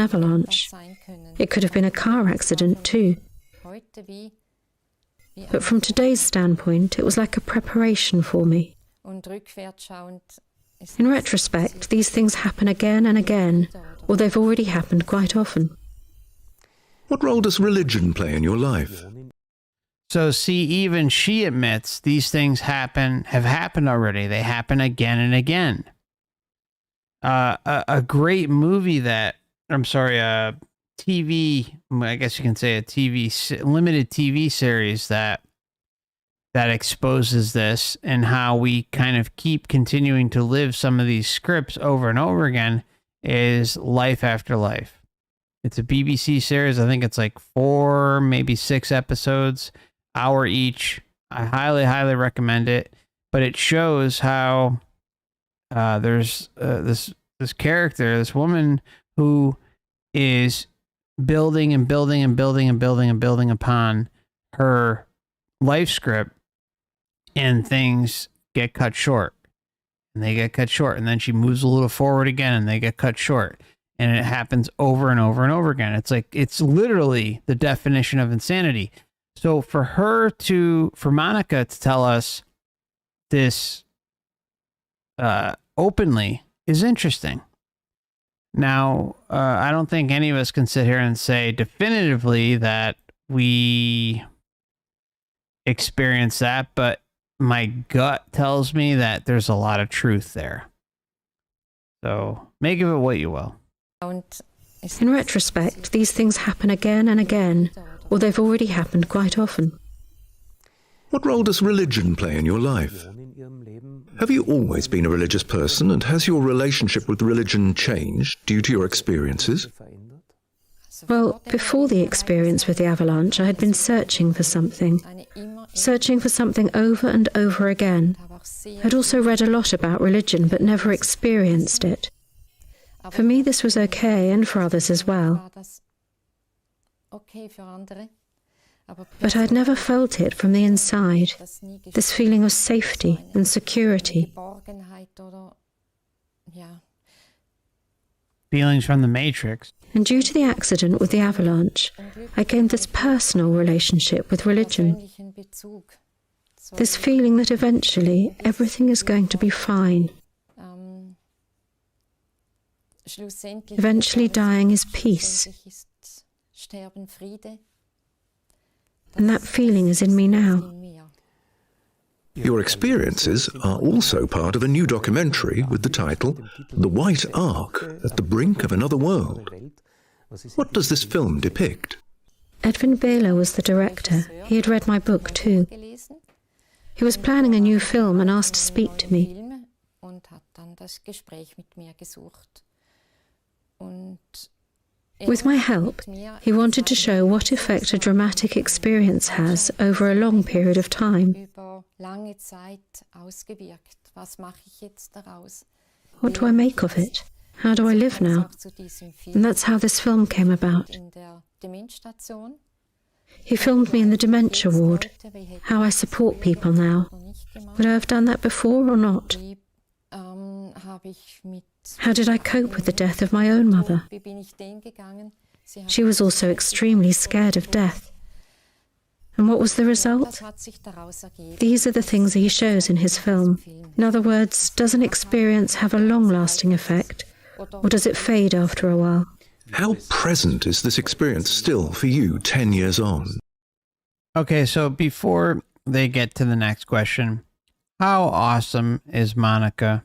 Avalanche. It could have been a car accident too. But from today's standpoint, it was like a preparation for me. In retrospect, these things happen again and again, or they've already happened quite often. What role does religion play in your life? So see, even she admits these things have happened already. They happen again and again. A great movie TV, I guess you can say limited TV series that exposes this and how we kind of keep continuing to live some of these scripts over and over again is Life After Life. It's a BBC series. I think it's like 4, maybe 6 episodes, hour each. I highly, highly recommend it. But it shows how there's this character, this woman who is building and building and building and building and building upon her life script, and things get cut short. And they get cut short. And then she moves a little forward again, and they get cut short. And it happens over and over and over again. It's like, it's literally the definition of insanity. So for Monika to tell us this openly is interesting. Now, I don't think any of us can sit here and say definitively that we experience that, but my gut tells me that there's a lot of truth there. So make of it what you will. In retrospect, these things happen again and again, or they've already happened quite often. What role does religion play in your life? Have you always been a religious person, and has your relationship with religion changed due to your experiences? Well, before the experience with the Avalanche, I had been searching for something over and over again. I'd also read a lot about religion, but never experienced it. For me, this was okay, and for others as well. But I'd never felt it from the inside, this feeling of safety and security. Feelings from the Matrix. And due to the accident with the Avalanche, I gained this personal relationship with religion. This feeling that eventually everything is going to be fine. Eventually dying is peace. And that feeling is in me now. Your experiences are also part of a new documentary with the title The White Ark at the Brink of Another World. What does this film depict? Edwin Behler was the director. He had read my book too. He was planning a new film and asked to speak to me. With my help, he wanted to show what effect a dramatic experience has over a long period of time. What do I make of it? How do I live now? And that's how this film came about. He filmed me in the dementia ward, how I support people now. Would I have done that before or not? How did I cope with the death of my own mother? She was also extremely scared of death. And what was the result? These are the things he shows in his film. In other words, does an experience have a long-lasting effect, or does it fade after a while? How present is this experience still for you 10 years on? Okay, so before they get to the next question, how awesome is Monika?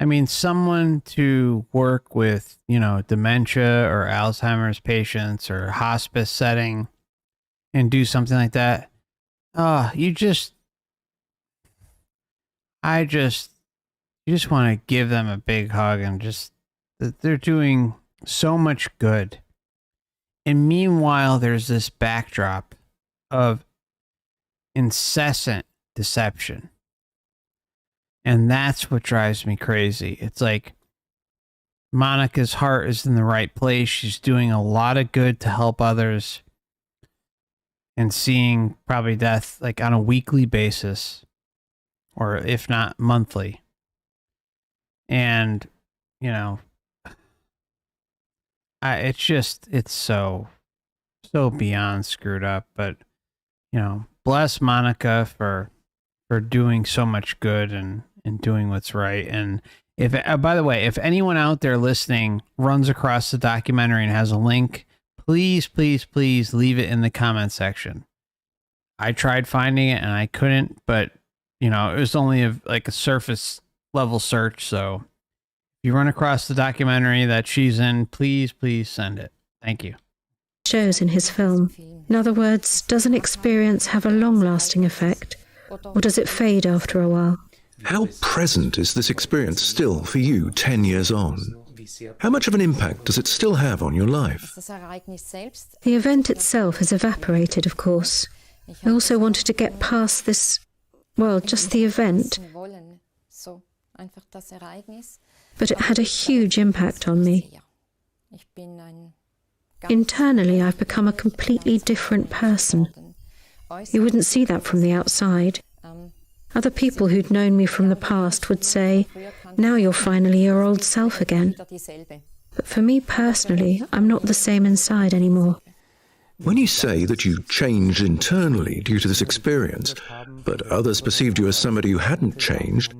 I mean, someone to work with, dementia or Alzheimer's patients or hospice setting and do something like that. You just want to give them a big hug and just, they're doing so much good. And meanwhile, there's this backdrop of incessant deception. And that's what drives me crazy. It's like Monika's heart is in the right place. She's doing a lot of good to help others and seeing probably death like on a weekly basis or if not monthly. And, it's so beyond screwed up, but bless Monika for doing so much good and doing what's right. And if, by the way, if anyone out there listening runs across the documentary and has a link, please leave it in the comment section. I tried finding it and I couldn't, but it was only a surface level search. So if you run across the documentary that she's in, please send it. Thank you. Shows in his film. In other words, does an experience have a long-lasting effect, or does it fade after a while? How present is this experience still for you 10 years on? How much of an impact does it still have on your life? The event itself has evaporated, of course. I also wanted to get past this, just the event. But it had a huge impact on me. Internally, I've become a completely different person. You wouldn't see that from the outside. Other people who'd known me from the past would say, now you're finally your old self again. But for me personally, I'm not the same inside anymore. When you say that you changed internally due to this experience, but others perceived you as somebody who hadn't changed,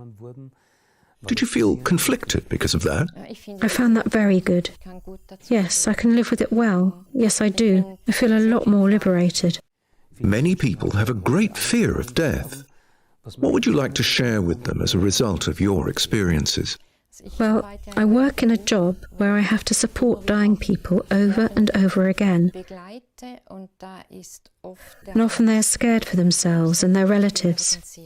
did you feel conflicted because of that? I found that very good. Yes, I can live with it well. Yes, I do. I feel a lot more liberated. Many people have a great fear of death. What would you like to share with them as a result of your experiences? Well, I work in a job where I have to support dying people over and over again. And often they are scared for themselves and their relatives.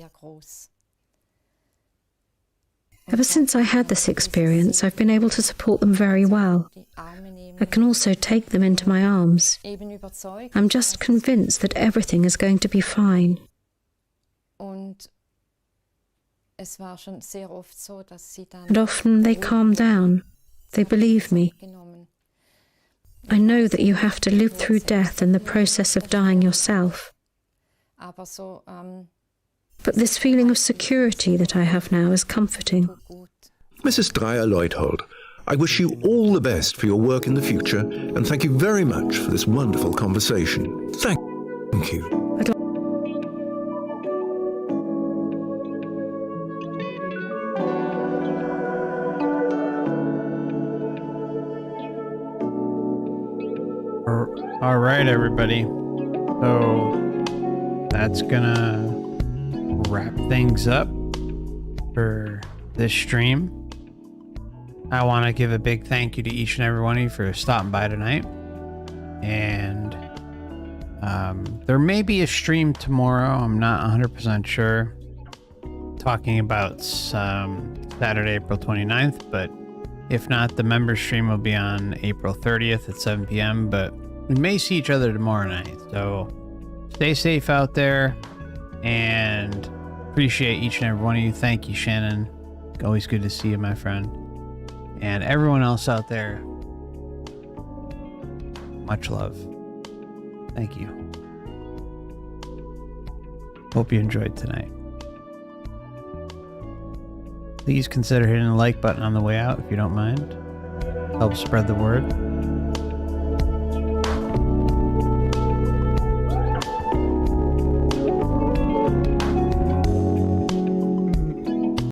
Ever since I had this experience, I've been able to support them very well. I can also take them into my arms. I'm just convinced that everything is going to be fine. And often they calm down. They believe me. I know that you have to live through death and the process of dying yourself. But this feeling of security that I have now is comforting. Mrs. Dreyer-Leuthold, I wish you all the best for your work in the future, and thank you very much for this wonderful conversation. Thank you. All right, everybody. So that's gonna wrap things up for this stream. I want to give a big thank you to each and every one of you for stopping by tonight. And There may be a stream tomorrow. I'm not 100% sure. Talking about Saturday, April 29th, but if not, the member stream will be on April 30th at 7 p.m. But we may see each other tomorrow night. So stay safe out there, and appreciate each and every one of you. Thank you, Shannon. Always good to see you, my friend. And everyone else out there, much love. Thank you. Hope you enjoyed tonight. Please consider hitting the like button on the way out if you don't mind. Help spread the word.